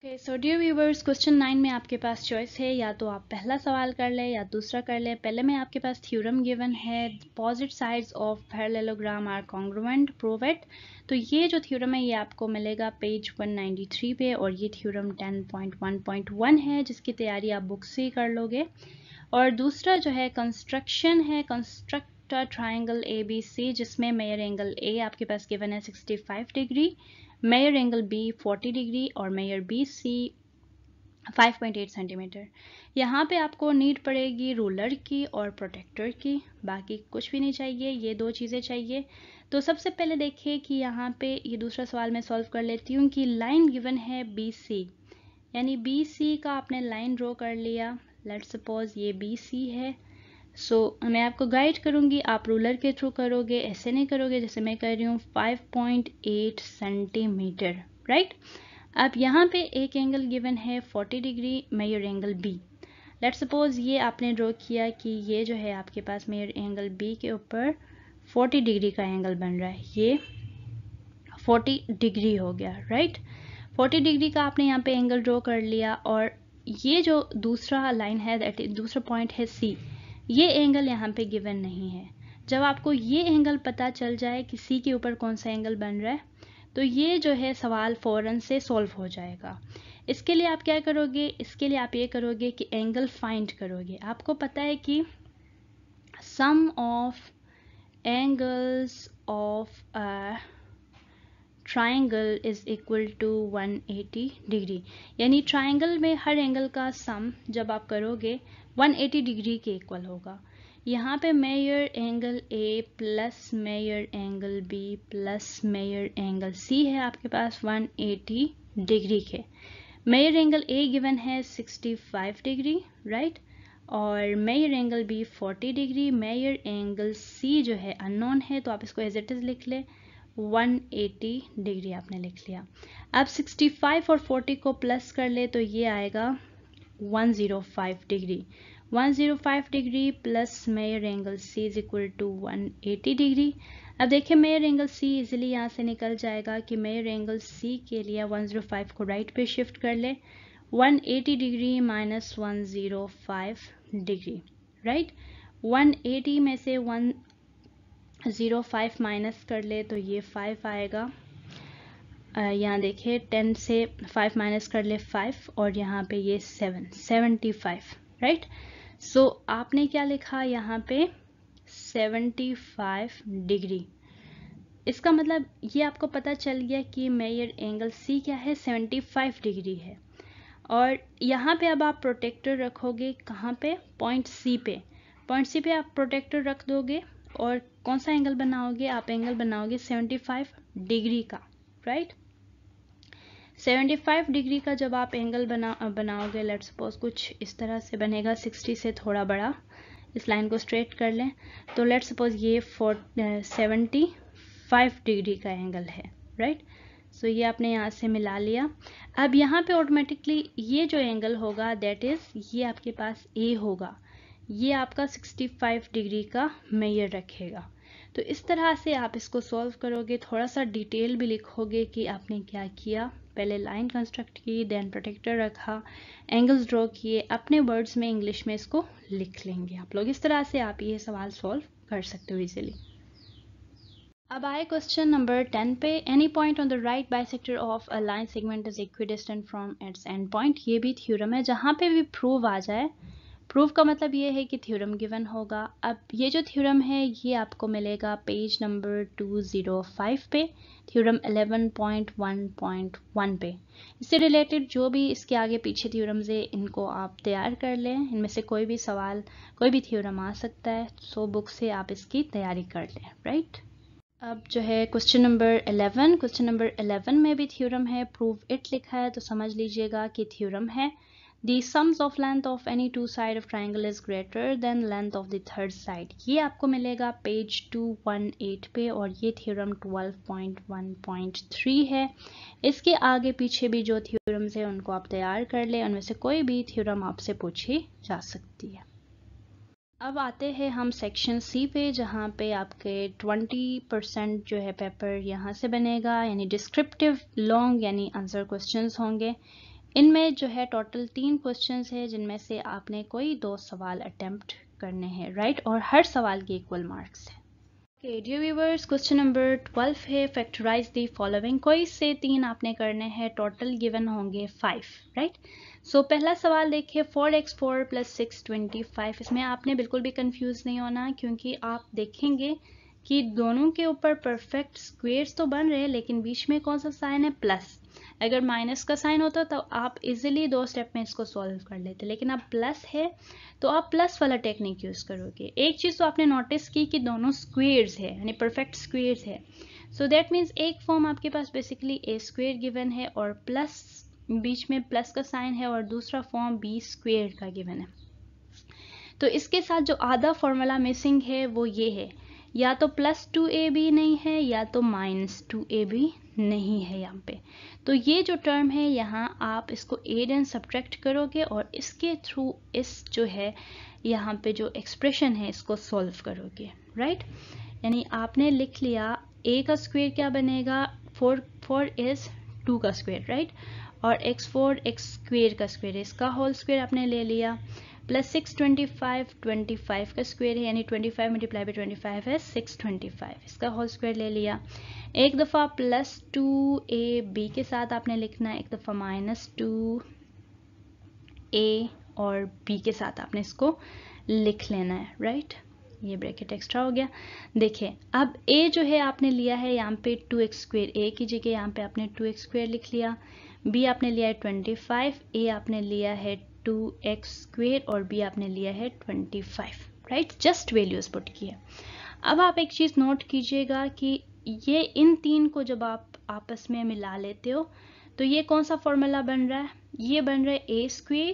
Okay, so dear viewers, question 9 में आपके पास चॉइस है, या तो आप पहला सवाल कर ले या दूसरा कर ले। पहले में आपके पास थ्योरम गिवन है, opposite sides of parallelogram are congruent, prove it. तो ये जो थ्योरम है ये आपको मिलेगा पेज 193 पे, और ये थ्योरम 10.1.1 है, जिसकी तैयारी आप बुक से ही कर लोगे। और दूसरा जो है कंस्ट्रक्शन है, कंस्ट्रक्ट अ ट्राइंगल ABC, जिसमें मेजर एंगल A आपके पास गिवन है 65 degree, measure angle B 40 degree और मेजर BC 5.8 सेंटीमीटर। यहाँ पे आपको नीड पड़ेगी रूलर की और प्रोटेक्टर की, बाकी कुछ भी नहीं चाहिए, ये दो चीज़ें चाहिए। तो सबसे पहले देखिए कि यहाँ पे ये दूसरा सवाल मैं सॉल्व कर लेती हूँ कि लाइन गिवन है BC, यानी BC का आपने लाइन ड्रॉ कर लिया। लेट्स सपोज ये BC है। मैं आपको गाइड करूँगी, आप रूलर के थ्रू करोगे, ऐसे नहीं करोगे जैसे मैं कर रही हूँ। 5.8 सेंटीमीटर, राइट। अब यहाँ पे एक एंगल गिवन है 40 degree, measure angle B। Let's suppose ये आपने ड्रॉ किया कि ये जो है आपके पास मेजर एंगल B के ऊपर 40 डिग्री का एंगल बन रहा है, ये 40 डिग्री हो गया, राइट। 40 डिग्री का आपने यहाँ पे एंगल ड्रॉ कर लिया, और ये जो दूसरा लाइन है, दैट दूसरा पॉइंट है C, ये एंगल यहाँ पे गिवन नहीं है। जब आपको ये एंगल पता चल जाए कि C के ऊपर कौन सा एंगल बन रहा है, तो ये जो है सवाल फ़ौरन से सॉल्व हो जाएगा। इसके लिए आप क्या करोगे, इसके लिए आप ये करोगे कि एंगल फाइंड करोगे। आपको पता है कि sum of angles of a triangle is equal to 180 degree, यानी ट्राइंगल में हर एंगल का सम जब आप करोगे 180 डिग्री के इक्वल होगा। यहाँ पे measure angle A plus measure angle B plus measure angle C है आपके पास 180 डिग्री के। मेजर एंगल A गिवन है 65 डिग्री, राइट, और measure angle B 40 degree. Measure angle C जो है अननोन है, तो आप इसको एज इट इज लिख ले, 180 डिग्री आपने लिख लिया। अब 65 और 40 को प्लस कर ले तो ये आएगा 105 degree. 105 degree plus measure angle C is equal to 180 degree. अब देखिए मेजर एंगल C इजीली यहाँ से निकल जाएगा कि मेजर एंगल C के लिए 105 को राइट पे शिफ्ट कर ले, 180 डिग्री माइनस 105 डिग्री, राइट। 180 में से 105 माइनस कर ले तो ये 5 आएगा। यहाँ देखिए 10 से 5 माइनस कर ले 5, और यहाँ पे ये 75, राइट। सो आपने क्या लिखा यहाँ पे 75 डिग्री। इसका मतलब ये आपको पता चल गया कि मेजर एंगल C क्या है, 75 डिग्री है। और यहाँ पे अब आप प्रोटेक्टर रखोगे कहाँ पे, पॉइंट C पे। पॉइंट C पे आप प्रोटेक्टर रख दोगे, और कौन सा एंगल बनाओगे, आप एंगल बनाओगे 75 डिग्री का, राइट। 75 डिग्री का जब आप एंगल बनाओगे, लेट्स सपोज कुछ इस तरह से बनेगा, 60 से थोड़ा बड़ा, इस लाइन को स्ट्रेट कर लें, तो लेट्स सपोज ये 75 डिग्री का एंगल है, राइट। सो ये आपने यहाँ से मिला लिया। अब यहाँ पे ऑटोमेटिकली ये जो एंगल होगा दैट इज ये आपके पास A होगा, ये आपका 65 डिग्री का मेजर रखेगा। तो इस तरह से आप इसको सॉल्व करोगे, थोड़ा सा डिटेल भी लिखोगे कि आपने क्या किया, पहले लाइन कंस्ट्रक्ट की, देन प्रोटेक्टर रखा, एंगल्स ड्रॉ किए, अपने वर्ड्स में इंग्लिश में इसको लिख लेंगे आप लोग। इस तरह से आप ये सवाल सॉल्व कर सकते हो इजीली। अब आए क्वेश्चन नंबर 10 पे, any point on the right bisector of a line segment is equidistant from its and point. ये भी थ्योरम है, जहाँ पे भी प्रूव आ जाए, प्रूफ का मतलब ये है कि थ्योरम गिवन होगा। अब ये जो थ्योरम है ये आपको मिलेगा पेज नंबर 205 पे, थ्योरम 11.1.1 पे। इससे रिलेटेड जो भी इसके आगे पीछे थ्योरम्स है इनको आप तैयार कर लें, इनमें से कोई भी सवाल, कोई भी थ्योरम आ सकता है, सो बुक से आप इसकी तैयारी कर लें, राइट। अब जो है क्वेश्चन नंबर 11, क्वेश्चन नंबर 11 में भी थ्योरम है, प्रूव इट लिखा है, तो समझ लीजिएगा कि थ्योरम है। The sums of length of any two side of triangle is greater than length of the third side. ये आपको मिलेगा पेज 218 पे और ये थ्योरम 12.1.3 है. इसके आगे पीछे भी जो थ्योरम्स है उनको आप तैयार कर ले, उनमें से कोई भी थ्योरम आपसे पूछी जा सकती है. अब आते हैं हम सेक्शन सी पे, जहाँ पे आपके 20% जो है पेपर यहाँ से बनेगा, यानी डिस्क्रिप्टिव लॉन्ग यानी आंसर क्वेश्चंस होंगे. इनमें जो है टोटल 3 क्वेश्चंस है, जिनमें से आपने कोई 2 सवाल अटेम्प्ट करने हैं, राइट, और हर सवाल के इक्वल मार्क्स है. Okay dear viewers, question number 12 है फैक्टराइज द फॉलोइंग. कोई से 3 आपने करने हैं, टोटल गिवन होंगे 5, राइट. सो पहला सवाल देखिए 4x4 + 625. इसमें आपने बिल्कुल भी कंफ्यूज नहीं होना, क्योंकि आप देखेंगे कि दोनों के ऊपर परफेक्ट स्क्वेयर्स तो बन रहे हैं, लेकिन बीच में कौन सा साइन है, प्लस. अगर माइनस का साइन होता तो आप इजीली 2 स्टेप में इसको सॉल्व कर लेते, लेकिन अब प्लस है तो आप प्लस वाला टेक्निक यूज करोगे. एक चीज तो आपने नोटिस की कि दोनों स्क्वेयर्स है, यानी परफेक्ट स्क्वेयर्स है. सो दैट मीन्स एक फॉर्म आपके पास बेसिकली ए स्क्वेयर गिवन है और प्लस बीच में प्लस का साइन है, और दूसरा फॉर्म बी स्क्वेयर का गिवन है. तो इसके साथ जो आधा फॉर्मूला मिसिंग है वो ये है, या तो +2ab नहीं है या तो -2ab नहीं है यहाँ पे. तो ये जो टर्म है यहाँ आप इसको एड एंड सब्ट्रैक्ट करोगे और इसके थ्रू इस जो है यहाँ पे जो एक्सप्रेशन है इसको सॉल्व करोगे, राइट. यानी आपने लिख लिया a का स्क्वायर क्या बनेगा, 4 इज 2 का स्क्वायर, राइट, और x4 x स्क्वायर का स्क्वायर है, इसका होल स्क्वायर आपने ले लिया, प्लस 625 25 का स्क्वायर है, यानी 25 × 25 है 625, इसका होल स्क्वायर ले लिया. एक दफ़ा +2ab के साथ आपने लिखना है, एक दफ़ा -2a और b के साथ आपने इसको लिख लेना है, राइट. ये ब्रैकेट एक्स्ट्रा हो गया. देखिए अब a जो है आपने लिया है यहाँ पे 2x², a की जगह यहाँ पे आपने 2x² लिख लिया, b आपने लिया है 25, a आपने लिया है 2x² और b आपने लिया है 25, राइट. जस्ट वैल्यूज पुट किया. अब आप एक चीज नोट कीजिएगा कि ये इन 3 को जब आप आपस में मिला लेते हो तो ये कौन सा फॉर्मूला बन रहा है, ये बन रहा है a²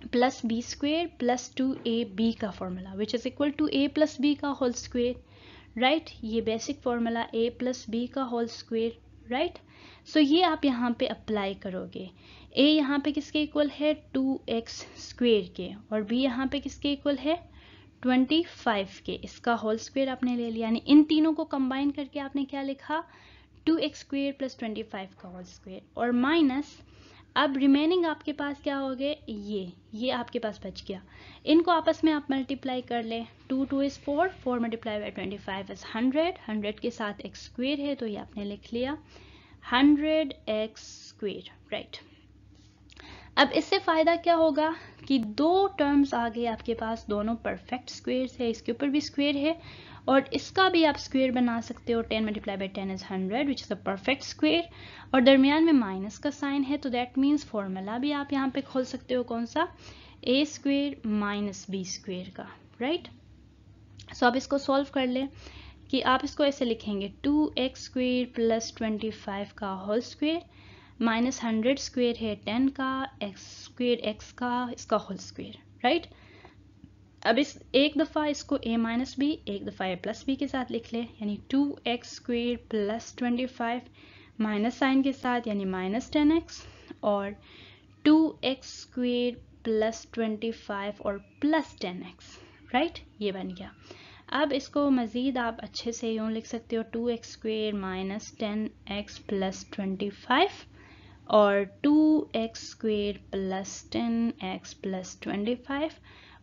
+ b² + 2ab का formula, which is equal to a + b का होल स्क्वायर, राइट. ये बेसिक फॉर्मूला a + b का होल स्क्वायर, राइट. सो ये आप यहाँ पे अप्लाई करोगे. a यहाँ पे किसके इक्वल है, 2x² के, और b यहाँ पे किसके इक्वल है, 25 के. इसका होल स्क्वायर आपने ले लिया, यानी इन तीनों को कंबाइन करके आपने क्या लिखा, 2x² + 25 का होल स्क्वायर, और माइनस अब रिमेनिंग आपके पास क्या हो गए, ये आपके पास बच गया. इनको आपस में आप मल्टीप्लाई कर ले, 2 इज 4 4 × 25 इज 100, 100 के साथ x² है तो ये आपने लिख लिया 100x², राइट. अब इससे फायदा क्या होगा कि 2 टर्म्स आ गए आपके पास, दोनों परफेक्ट स्क्वेयर्स है, इसके ऊपर भी स्क्वेयर है और इसका भी आप स्क्वेयर बना सकते हो. 10 × 10 is 100 which is a perfect square, और दरमियान में माइनस का साइन है, तो दैट मीन्स फॉर्मूला भी आप यहाँ पे खोल सकते हो, कौन सा, a² - b² का, राइट. सो आप इसको सॉल्व कर ले कि आप इसको ऐसे लिखेंगे 2x² + 25 का होल स्क्वेयर -100² है 10 का, x² x का, इसका होल स्क्वेयर, राइट. अब इस एक दफ़ा इसको a - b, एक दफ़ा a + b के साथ लिख ले, यानी 2x² + 25 माइनस साइन के साथ, यानी -10x, और 2x² + 25 और +10x, राइट. ये बन गया. अब इसको मज़ीद आप अच्छे से यूँ लिख सकते हो, 2x² - 10x + 25 और 2x² + 10x + 25,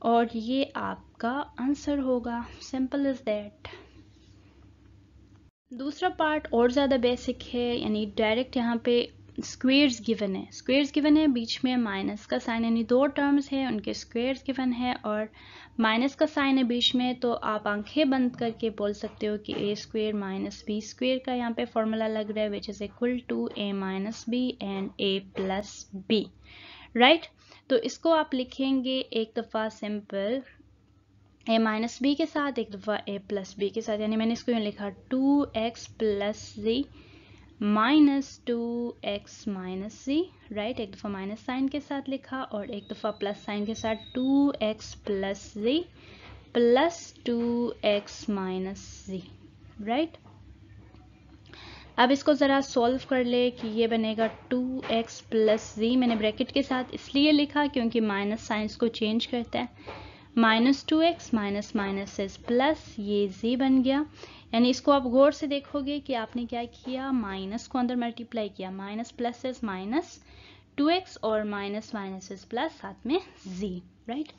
और ये आपका आंसर होगा. Simple is that. दूसरा पार्ट और ज़्यादा बेसिक है, यानी डायरेक्ट यहाँ पे स्क्वेयर्स गिवन है, स्क्वेयर्स गिवन है, बीच में माइनस का साइन, यानी 2 टर्म्स है उनके स्क्वेयर्स गिवन है और माइनस का साइन है बीच में, तो आप आंखें बंद करके बोल सकते हो कि a² - b² का यहाँ पे फॉर्मूला लग रहा है, which is equal to a - b and a + b, right. तो इसको आप लिखेंगे एक दफ़ा सिंपल a - b के साथ, एक दफ़ा a + b के साथ, यानी मैंने इसको यहाँ लिखा 2x + z minus 2x minus z, right. एक दफ़ा माइनस साइन के साथ लिखा और एक दफ़ा प्लस साइन के साथ 2x plus z plus 2x minus z, right. अब इसको ज़रा सॉल्व कर ले कि ये बनेगा 2x प्लस z। मैंने ब्रैकेट के साथ इसलिए लिखा क्योंकि माइनस साइंस को चेंज करता है। Minus 2x minus minus S plus ये z बन गया। यानी इसको आप गौर से देखोगे कि आपने क्या किया, माइनस को अंदर मल्टीप्लाई किया, minus plus S minus 2x और माइनस माइनस एस प्लस साथ में z, राइट।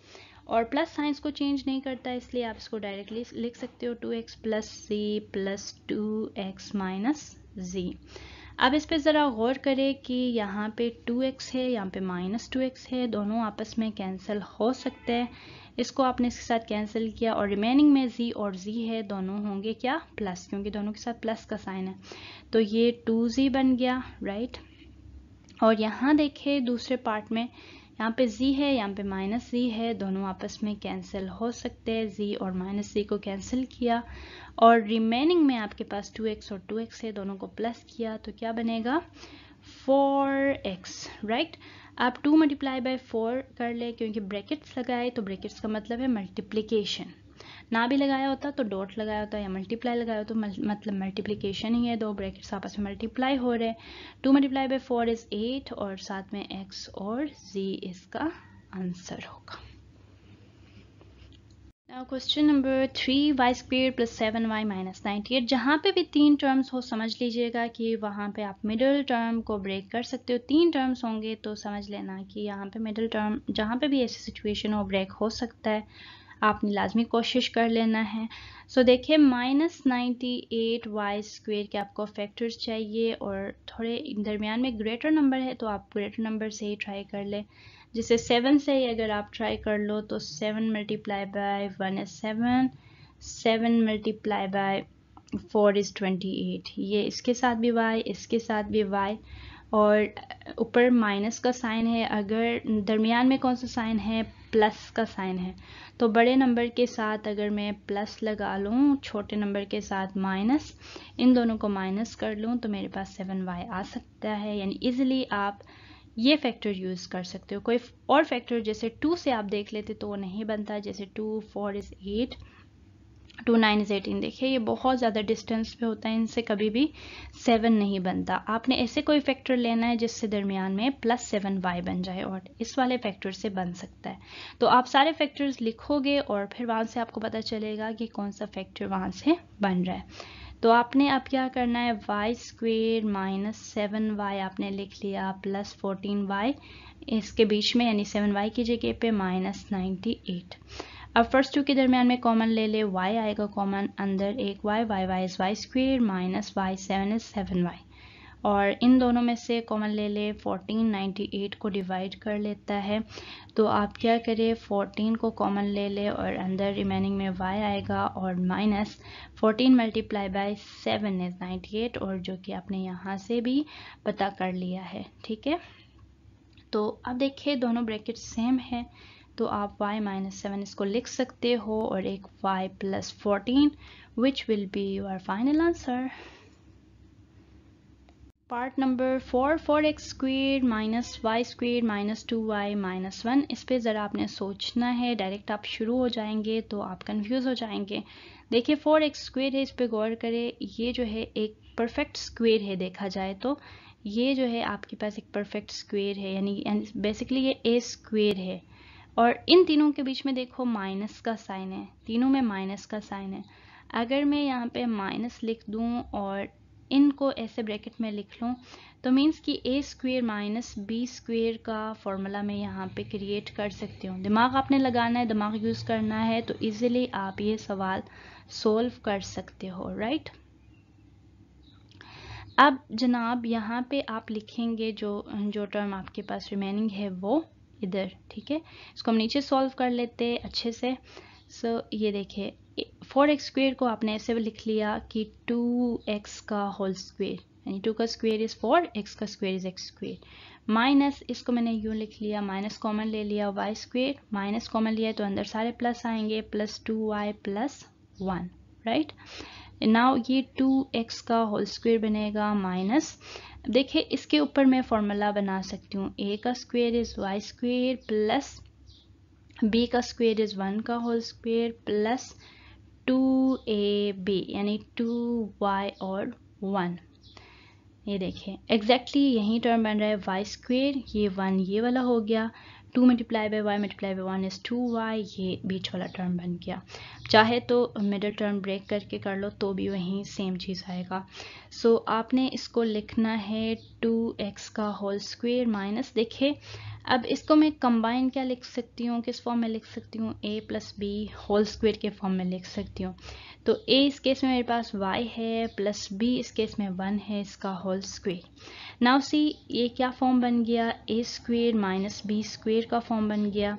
और प्लस साइंस को चेंज नहीं करता इसलिए आप इसको डायरेक्टली लिख सकते हो 2x plus z plus 2x minus z। अब इस पे ज़रा गौर करें कि यहाँ पे 2x है, यहाँ पे माइनस 2x है, दोनों आपस में कैंसिल हो सकते हैं। इसको आपने इसके साथ कैंसिल किया और रिमेनिंग में z और z है, दोनों होंगे क्या, प्लस, क्योंकि दोनों के साथ प्लस का साइन है। तो ये 2z बन गया, राइट। और यहाँ देखें दूसरे पार्ट में, यहाँ पे z है, यहाँ पे माइनस z है, दोनों आपस में कैंसिल हो सकते हैं। z और माइनस z को कैंसिल किया और रिमेनिंग में आपके पास 2x और 2x है, दोनों को प्लस किया तो क्या बनेगा 4x, राइट। आप 2 मल्टीप्लाई बाय 4 कर ले, क्योंकि ब्रैकेट्स लगाए तो ब्रैकेट्स का मतलब है मल्टीप्लिकेशन। ना भी लगाया होता तो डॉट लगाया होता या मल्टीप्लाई लगाया हो तो मतलब मल्टीप्लिकेशन ही है, दो ब्रैकेट्स आपस में मल्टीप्लाई हो रहे। 2 मल्टीप्लाई बाय 4 इज 8 और साथ में x और z इसका आंसर होगा। Now question number 3, y squared plus 7y minus 98। जहाँ पे भी 3 टर्म्स हो समझ लीजिएगा कि वहाँ पे आप मिडिल टर्म को ब्रेक कर सकते हो। 3 टर्म्स होंगे तो समझ लेना कि यहाँ पे मिडिल टर्म जहाँ पे भी ऐसी सिचुएशन हो ब्रेक हो सकता है, आपने लाजमी कोशिश कर लेना है। सो देखिए माइनस 98 वाई स्क्वेयर के आपको फैक्टर्स चाहिए और थोड़े दरमियान में ग्रेटर नंबर है तो आप ग्रेटर नंबर से ही ट्राई कर ले। जैसे 7 से ही अगर आप ट्राई कर लो तो 7 multiply by 1 is 7, 7 multiply by 4 is 28। ये इसके साथ भी y, इसके साथ भी y और ऊपर माइनस का साइन है। अगर दरमियान में कौन सा साइन है, प्लस का साइन है। तो बड़े नंबर के साथ अगर मैं प्लस लगा लूँ, छोटे नंबर के साथ माइनस, इन दोनों को माइनस कर लूँ तो मेरे पास 7y आ सकता है। यानी इजीली आप ये फैक्टर यूज़ कर सकते हो। कोई और फैक्टर जैसे 2 से आप देख लेते तो वो नहीं बनता, जैसे 2 4 इज़ 8, 2 9 इज़ 18। देखिए ये बहुत ज़्यादा डिस्टेंस पे होता है, इनसे कभी भी 7 नहीं बनता। आपने ऐसे कोई फैक्टर लेना है जिससे दरमियान में प्लस 7y बन जाए और इस वाले फैक्टर से बन सकता है। तो आप सारे फैक्टर्स लिखोगे और फिर वहाँ से आपको पता चलेगा कि कौन सा फैक्टर वहाँ से बन रहा है। तो आपने अब क्या करना है, वाई स्क्वेयर माइनस 7y आपने लिख लिया प्लस 14y इसके बीच में, यानी 7y की जगह पे माइनस 98। अब फर्स्ट 2 के दरमियान में कॉमन ले ले, y आएगा कॉमन, अंदर एक y, y is y square minus y 7 is 7y और इन दोनों में से कॉमन ले ले। 14 98 को डिवाइड कर लेता है तो आप क्या करें, 14 को कॉमन ले ले और अंदर रिमेनिंग में y आएगा और माइनस 14 मल्टीप्लाई बाय 7 इज 98 और जो कि आपने यहाँ से भी पता कर लिया है, ठीक है। तो अब देखिए दोनों ब्रैकेट सेम है तो आप y माइनस 7 इसको लिख सकते हो और एक y plus 14 which will be your final answer. Part number 4, 4x square minus y square minus 2y minus 1। इस पे ज़रा आपने सोचना है, डायरेक्ट आप शुरू हो जाएंगे तो आप कंफ्यूज हो जाएंगे। देखिए 4x स्क्वेयर है, इस पे गौर करें, ये जो है एक परफेक्ट स्क्वेयर है, देखा जाए तो ये जो है आपके पास एक परफेक्ट स्क्वेयर है, यानी बेसिकली ये ए स्क्वेयर है और इन तीनों के बीच में देखो माइनस का साइन है, तीनों में माइनस का साइन है। अगर मैं यहाँ पे माइनस लिख दूँ और इनको ऐसे ब्रैकेट में लिख लूँ तो मीन्स कि ए स्क्वेयर माइनस बी स्क्वेयर का फॉर्मूला मैं यहाँ पे क्रिएट कर सकती हूँ। दिमाग आपने लगाना है, दिमाग यूज़ करना है तो इजीली आप ये सवाल सोल्व कर सकते हो, राइट। अब जनाब यहाँ पे आप लिखेंगे जो टर्म आपके पास रिमेनिंग है वो इधर, ठीक है। इसको हम नीचे सॉल्व कर लेते हैं अच्छे से। सो ये देखिए 4x स्क्वेयर को आपने ऐसे लिख लिया कि 2x का होल स्क्वेयर, यानी 2 का स्क्वेयर इज 4, x का square is x square minus, इसको मैंने यूँ लिख लिया, माइनस कॉमन ले लिया, y स्क्वेयर माइनस कॉमन लिया तो अंदर सारे प्लस आएंगे, plus 2y plus 1, right. Now ये 2x का होल स्क्वायर बनेगा माइनस, देखिए इसके ऊपर मैं फॉर्मूला बना सकती हूँ, a का square is y square plus b का स्क्वायर इज 1 का होल स्क्वायर प्लस 2ab यानी 2y और 1। ये देखिए एग्जैक्टली यही टर्म बन रहा है y स्क्वायर, ये 1 ये वाला हो गया, 2 multiply by y multiply by 1 is 2y, ये बीच वाला टर्म बन गया। चाहे तो मिडिल टर्म ब्रेक करके कर लो तो भी वही सेम चीज़ आएगा। सो आपने इसको लिखना है 2x का होल स्क्वायर माइनस, देखिए अब इसको मैं कंबाइन क्या लिख सकती हूँ, किस फॉर्म में लिख सकती हूँ, a plus b whole square के फॉर्म में लिख सकती हूँ। तो a इस केस में मेरे पास y है प्लस b इस केस में 1 है, इसका होल स्क्वायर। नाउ सी ये क्या फॉर्म बन गया, a square minus b square का फॉर्म बन गया।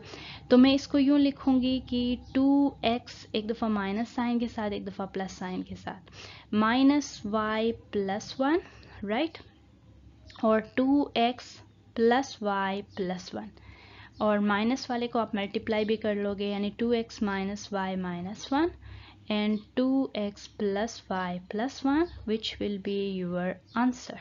तो मैं इसको यूँ लिखूंगी कि 2x एक दफ़ा माइनस साइन के साथ एक दफ़ा प्लस साइन के साथ माइनस y प्लस 1 राइट, और 2x प्लस y प्लस 1, और माइनस वाले को आप मल्टीप्लाई भी कर लोगे यानी 2x minus y minus 1 and 2x plus y plus 1 which will be your answer।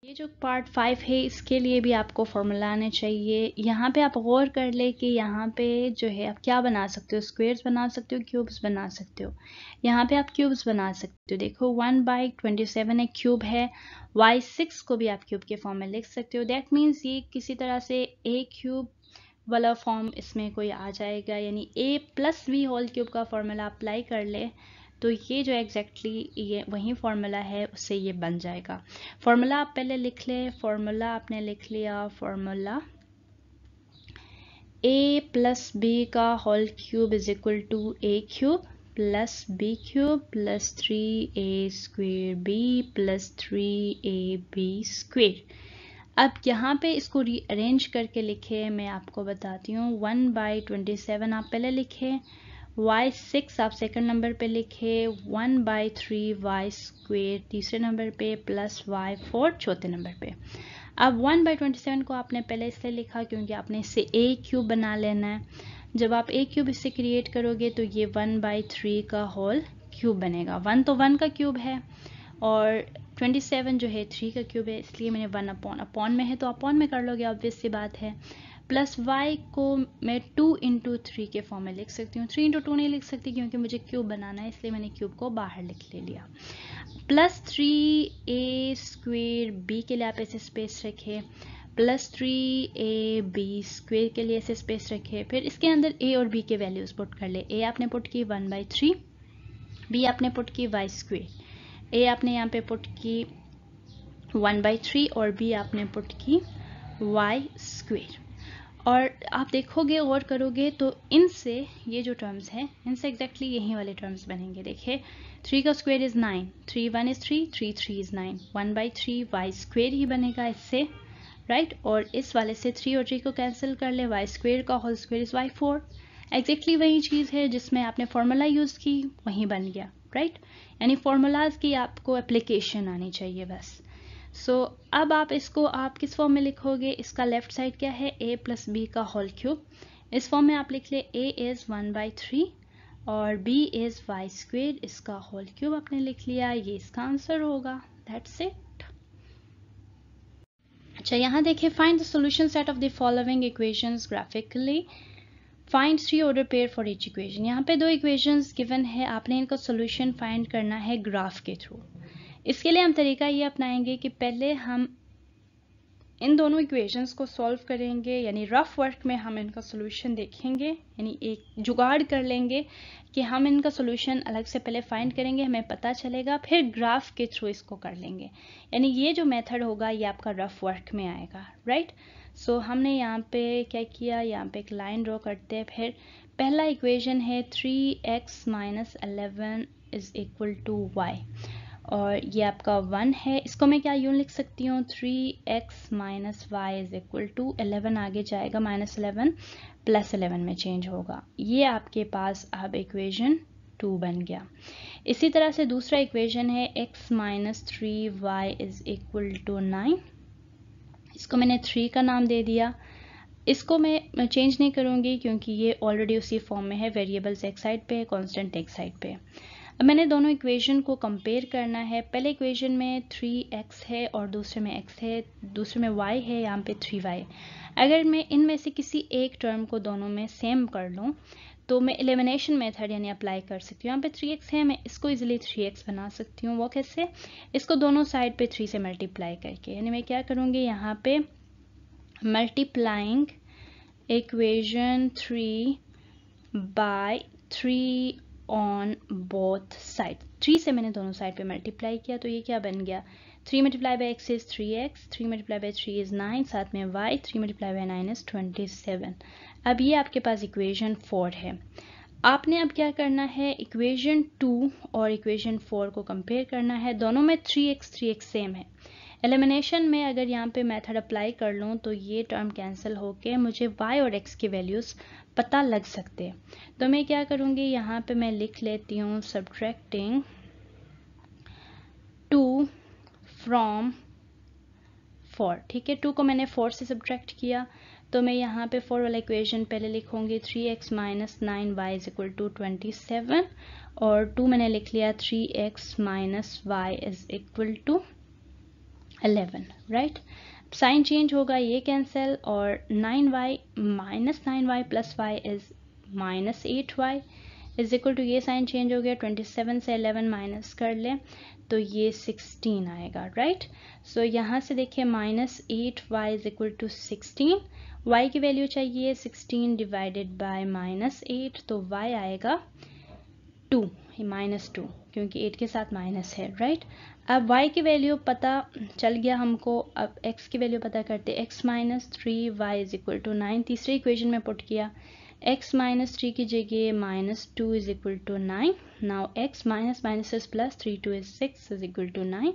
ये जो पार्ट 5 है इसके लिए भी आपको फॉर्मूला आने चाहिए। यहाँ पे आप गौर कर ले कि यहाँ पे जो है आप क्या बना सकते हो, स्क्वेयर्स बना सकते हो, क्यूब्स बना सकते हो। यहाँ पे आप क्यूब्स बना सकते हो, देखो 1/27 एक क्यूब है, y6 को भी आप क्यूब के फॉर्म में लिख सकते हो। दैट मीन्स ये किसी तरह से a क्यूब वाला फॉर्म इसमें कोई आ जाएगा, यानी a plus b whole cube का फॉर्मूला अप्लाई कर ले तो ये जो एग्जैक्टली ये वही फॉर्मूला है उससे ये बन जाएगा। फॉर्मूला आप पहले लिख ले, फॉर्मूला आपने लिख लिया, फॉर्मूला a प्लस बी का whole cube is equal to a cube plus b cube plus 3a square b plus 3ab square. अब यहाँ पे इसको रीअरेंज करके लिखे, मैं आपको बताती हूँ। 1/27 आप पहले लिखे, y6 आप सेकंड नंबर पे लिखे, 1/3 स्क्वेयर तीसरे नंबर पे प्लस y4 चौथे नंबर पे। अब 1/27 को आपने पहले इसलिए लिखा क्योंकि आपने इससे a क्यूब बना लेना है। जब आप a क्यूब इससे क्रिएट करोगे तो ये 1/3 का होल क्यूब बनेगा। 1 तो 1 का क्यूब है और 27 जो है 3 का क्यूब है, इसलिए मैंने 1 अपॉन में है तो अपॉन में कर लोगे, ऑब्वियस सी बात है। प्लस y को मैं 2 इंटू 3 के फॉर्म में लिख सकती हूँ। 3 इंटू 2 नहीं लिख सकती क्योंकि मुझे क्यूब बनाना है, इसलिए मैंने क्यूब को बाहर लिख ले लिया। प्लस 3a स्क्वेयर b के लिए आप ऐसे स्पेस रखे, प्लस 3ab स्क्वेयर के लिए ऐसे स्पेस रखे, फिर इसके अंदर a और b के वैल्यूज पुट कर ले। a आपने पुट की 1/3, b आपने पुट की y स्क्वेयर, a आपने यहाँ पे पुट की 1/3 और b आपने पुट की y स्क्वेयर। और आप देखोगे और करोगे तो इनसे ये जो टर्म्स हैं इनसे एग्जैक्टली यही वाले टर्म्स बनेंगे। देखिए 3 का square is 9, 3 1 is 3, 3 3 is 9, 1/3 y square ही बनेगा इससे राइट। और इस वाले से 3 और 3 को कैंसिल कर ले, y स्क्वेयर का whole square is y4। Exactly वही चीज़ है जिसमें आपने फॉर्मूला यूज़ की, वही बन गया राइट। यानी फॉर्मूलाज की आपको एप्लीकेशन आनी चाहिए बस। सो अब आप इसको आप किस फॉर्म में लिखोगे, इसका लेफ्ट साइड क्या है, a प्लस बी का होल क्यूब। इस फॉर्म में आप लिख ले a इज 1/3 और b इज y स्क्वेयर, इसका होल क्यूब आपने लिख लिया, ये इसका आंसर होगा। That's it. अच्छा यहाँ देखिए, find the solution set of the following equations graphically, find 3 order pair for each equation. यहाँ पे 2 इक्वेशंस गिवन है, आपने इनका सॉल्यूशन फाइंड करना है ग्राफ के थ्रू। इसके लिए हम तरीका ये अपनाएंगे कि पहले हम इन दोनों इक्वेशंस को सॉल्व करेंगे, यानी रफ वर्क में हम इनका सॉल्यूशन देखेंगे, यानी एक जुगाड़ कर लेंगे कि हम इनका सॉल्यूशन अलग से पहले फाइंड करेंगे, हमें पता चलेगा, फिर ग्राफ के थ्रू इसको कर लेंगे। यानी ये जो मेथड होगा ये आपका रफ वर्क में आएगा राइट। सो हमने यहाँ पे क्या किया, यहाँ पे एक लाइन ड्रॉ करते हैं। फिर पहला इक्वेशन है 3x minus 11 is equal to y, और ये आपका 1 है। इसको मैं क्या यूँ लिख सकती हूँ, 3x minus y is equal to 11 आगे जाएगा, माइनस 11 प्लस 11 में चेंज होगा। ये आपके पास अब इक्वेशन 2 बन गया। इसी तरह से दूसरा इक्वेशन है x minus 3y is equal to 9, इसको मैंने 3 का नाम दे दिया। इसको मैं चेंज नहीं करूँगी क्योंकि ये ऑलरेडी उसी फॉर्म में है, वेरिएबल्स एक साइड पे है, कांस्टेंट एक साइड पे है। अब मैंने दोनों इक्वेशन को कंपेयर करना है। पहले इक्वेशन में 3x है और दूसरे में x है, दूसरे में y है, यहाँ पे 3y। अगर मैं इनमें से किसी एक टर्म को दोनों में सेम कर लूँ तो मैं एलिमिनेशन मेथड यानी अप्लाई कर सकती हूँ। यहाँ पे 3x है, मैं इसको इजीली 3x बना सकती हूँ। वो कैसे? इसको दोनों साइड पे 3 से मल्टीप्लाई करके, यानी मैं क्या करूँगी यहाँ पे multiplying equation 3 by 3 on both side. 3 से मैंने दोनों साइड पे मल्टीप्लाई किया तो ये क्या बन गया? 3 multiply by x is 3x, 3 multiply by 3 is 9, साथ में y, 3 मल्टीप्लाई बाय 9 इज 27। अब ये आपके पास इक्वेशन 4 है। आपने अब क्या करना है, इक्वेशन 2 और इक्वेशन 4 को कंपेयर करना है। दोनों में 3x सेम है। एलिमिनेशन में अगर यहाँ पे मेथड अप्लाई कर लूँ तो ये टर्म कैंसिल होके मुझे y और x की वैल्यूज़ पता लग सकते हैं। तो मैं क्या करूँगी, यहाँ पे मैं लिख लेती हूँ सब्ट्रैक्टिंग 2 फ्रॉम 4। ठीक है, 2 को मैंने 4 से सब्ट्रैक्ट किया तो मैं यहाँ पे 4 वाला इक्वेशन पहले लिखूँगी 3x minus 9y is equal to 27 और 2 मैंने लिख लिया 3x minus y is equal to 11, right. Sign change होगा, ये कैंसिल, और 9y minus 9y plus y is minus 8y is equal to, ये साइन चेंज हो गया, 27 से 11 माइनस कर लें तो ये 16 आएगा, राइट। सो यहाँ से देखिए minus 8y is equal to 16, y की वैल्यू चाहिए 16 डिवाइडेड बाय माइनस 8, तो y आएगा 2, -2 क्योंकि 8 के साथ माइनस है, राइट। अब y की वैल्यू पता चल गया हमको। अब x की वैल्यू पता करते, x minus 3y is equal to 9, तीसरे इक्वेशन में पुट किया, x माइनस 3 की जगह -2 is equal to 9। Now x minus minus is plus, 3 2 is 6 is equal to 9,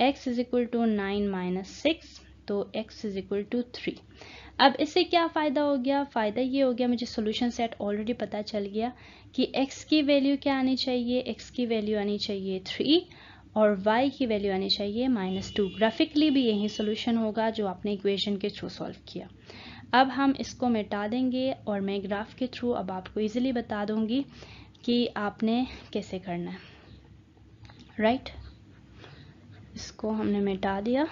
x is equal to 9 minus 6, तो x इज इक्वल टू 3। अब इससे क्या फ़ायदा हो गया? फ़ायदा ये हो गया, मुझे सॉल्यूशन सेट ऑलरेडी पता चल गया कि x की वैल्यू क्या आनी चाहिए, x की वैल्यू आनी चाहिए 3 और y की वैल्यू आनी चाहिए -2। ग्राफिकली भी यही सॉल्यूशन होगा जो आपने इक्वेशन के थ्रू सॉल्व किया। अब हम इसको मिटा देंगे और मैं ग्राफ के थ्रू अब आपको इजीली बता दूंगी कि आपने कैसे करना है, राइट। इसको हमने मिटा दिया।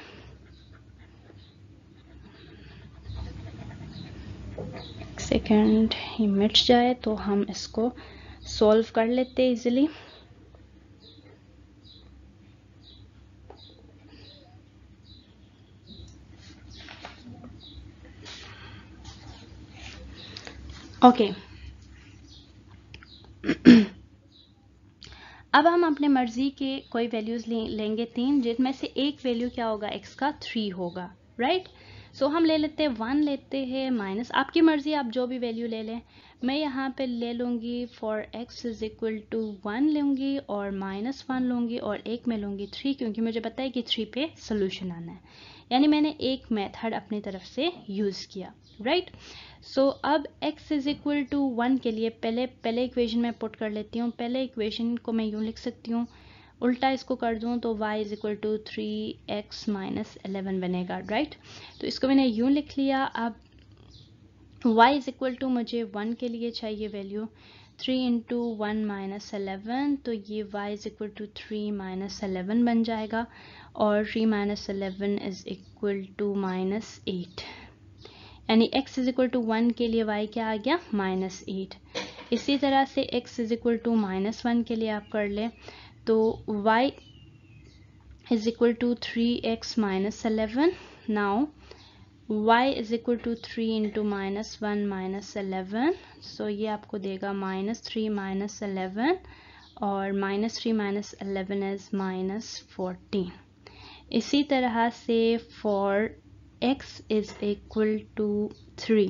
सेकंड ही मिट जाए तो हम इसको सॉल्व कर लेते हैं इजीली। ओके अब हम अपने मर्जी के कोई वैल्यूज लेंगे 3, जिनमें से एक वैल्यू क्या होगा, x का 3 होगा, राइट। सो हम ले लेते हैं 1 लेते हैं माइनस, आपकी मर्जी, आप जो भी वैल्यू ले लें। मैं यहाँ पे ले लूँगी for x is equal to 1 लूँगी और -1 लूँगी और एक में लूँगी 3, क्योंकि मुझे पता है कि 3 पे सोल्यूशन आना है, यानी मैंने एक मेथड अपनी तरफ से यूज़ किया, राइट। सो अब x इज इक्वल टू 1 के लिए पहले इक्वेशन में पुट कर लेती हूँ। पहले इक्वेशन को मैं यूँ लिख सकती हूँ, उल्टा इसको कर दूँ तो y is equal to 3x minus 11 बनेगा, राइट। तो इसको मैंने यूँ लिख लिया। अब y इज इक्वल टू मुझे 1 के लिए चाहिए वैल्यू 3 इंटू 1 माइनस 11, तो ये y is equal to 3 minus 11 बन जाएगा और 3 माइनस 11 इज इक्वल टू -8, यानी x इज इक्वल टू 1 के लिए y क्या आ गया, -8। इसी तरह से x इज इक्वल टू -1 के लिए आप कर लें तो y is equal to 3x minus 11। Now y is equal to 3 into -1 minus 11, so ये आपको देगा -3 माइनस 11 और -3 माइनस 11 इज -14। इसी तरह से for x is equal to 3,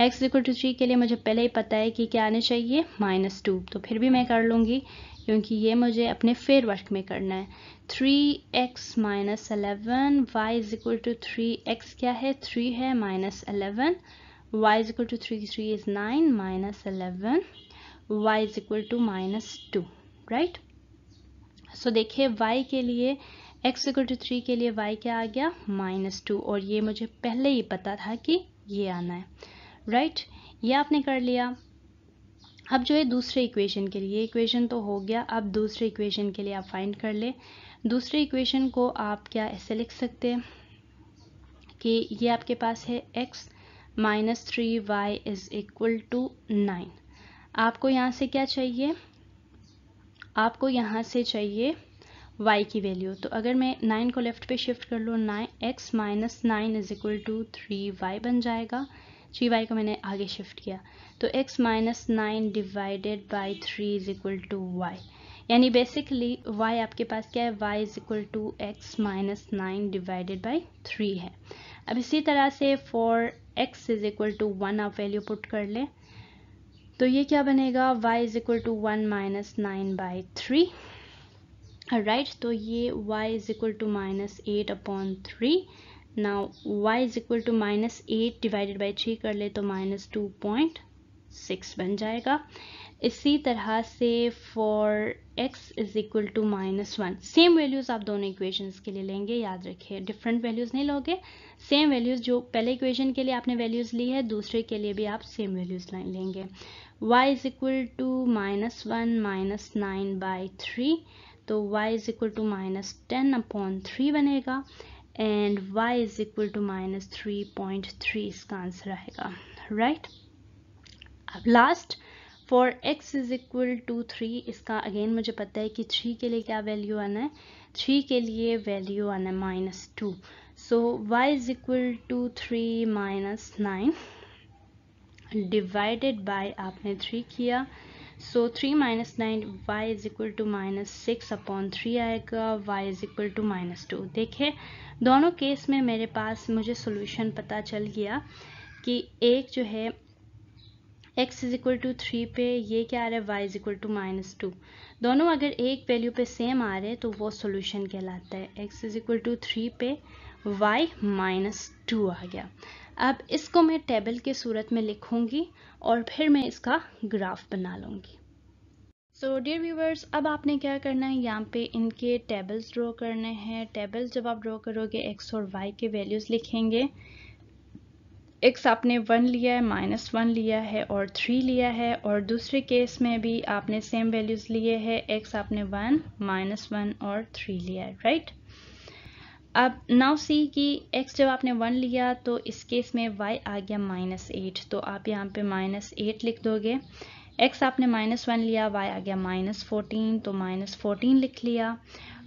x equal to 3 के लिए मुझे पहले ही पता है कि क्या आने चाहिए, -2, तो फिर भी मैं कर लूँगी क्योंकि ये मुझे अपने फेयर वर्क में करना है। 3x minus 11, y is equal to 3, x क्या है, 3 है, -11, y is equal to 3 is 9 minus 11, y is equal to -2, right. So देखिए y के लिए x इक्वल टू 3 के लिए y क्या आ गया, -2, और ये मुझे पहले ही पता था कि ये आना है, राइट। ये आपने कर लिया। अब जो है दूसरे इक्वेशन के लिए, ये इक्वेशन तो हो गया, अब दूसरे इक्वेशन के लिए आप फाइंड कर ले। दूसरे इक्वेशन को आप क्या ऐसे लिख सकते हैं कि ये आपके पास है x minus 3y is equal to 9। आपको यहाँ से क्या चाहिए, आपको यहाँ से चाहिए y की वैल्यू। तो अगर मैं 9 को लेफ्ट पे शिफ्ट कर लूँ, x minus 9 is equal to 3y बन जाएगा। 3y को मैंने आगे शिफ्ट किया, तो x minus 9 divided by 3 is equal to y, यानी बेसिकली y आपके पास क्या है, y is equal to x minus 9 divided by 3 है। अब इसी तरह से for x is equal to 1 आप वैल्यू पुट कर लें, तो ये क्या बनेगा, y is equal to 1 minus 9 by 3, right. तो ये y is equal to minus 8 upon 3। Now y is equal to minus 8 divided by 3 कर ले तो माइनस 2.6 बन जाएगा। इसी तरह से for x is equal to minus 1, same values आप दोनों इक्वेशंस के लिए लेंगे, याद रखिए डिफरेंट वैल्यूज़ नहीं लोगे, सेम वैल्यूज़ जो पहले इक्वेशन के लिए आपने वैल्यूज़ ली है दूसरे के लिए भी आप सेम वैल्यूज़ लेंगे। y is equal to minus 1 minus 9 by 3, तो y is equal to minus 10 upon 3 बनेगा, and y is equal to minus 3.3 इसका आंसर आएगा, राइट। अब last for x is equal to 3, इसका अगेन मुझे पता है कि 3 के लिए क्या वैल्यू आना है, 3 के लिए वैल्यू आना है minus 2, so y is equal to 3 minus 9 divided by आपने 3 किया, so 3 minus 9 y is equal to minus 6 upon 3 आएगा, y is equal to minus 2। देखिए दोनों केस में मेरे पास मुझे सोल्यूशन पता चल गया कि एक जो है x इज इक्वल टू 3 पे ये क्या आ रहा है, y is equal to minus 2, दोनों अगर एक वैल्यू पे सेम आ रहे हैं तो वो सोल्यूशन कहलाता है। x इज इक्वल टू 3 पे y माइनस 2 आ गया। अब इसको मैं टेबल के सूरत में लिखूंगी और फिर मैं इसका ग्राफ बना लूंगी। सो डियर व्यूवर्स, अब आपने क्या करना है, यहाँ पे इनके टेबल्स ड्रॉ करने हैं। टेबल्स जब आप ड्रॉ करोगे x और y के वैल्यूज़ लिखेंगे। x आपने 1 लिया है, माइनस 1 लिया है और 3 लिया है, और दूसरे केस में भी आपने सेम वैल्यूज़ लिए हैं, x आपने 1 माइनस 1 और 3 लिया है, राइट। अब नाउ सी कि x जब आपने 1 लिया तो इस केस में y आ गया माइनस 8, तो आप यहाँ पे माइनस 8 लिख दोगे। x आपने माइनस 1 लिया, y आ गया माइनस 14, तो माइनस 14 लिख लिया,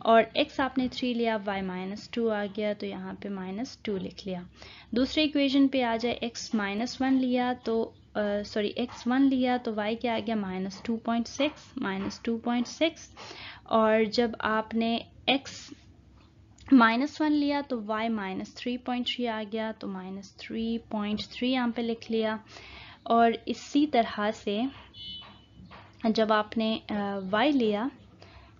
और x आपने 3 लिया, y माइनस 2 आ गया, तो यहाँ पे माइनस 2 लिख लिया। दूसरे इक्वेशन पे आ जाए, x माइनस 1 लिया तो x 1 लिया तो y क्या आ गया माइनस 2.6, और जब आपने x माइनस 1 लिया तो y माइनस 3.3 आ गया, तो माइनस 3.3 यहाँ पे लिख लिया। और इसी तरह से जब आपने y लिया,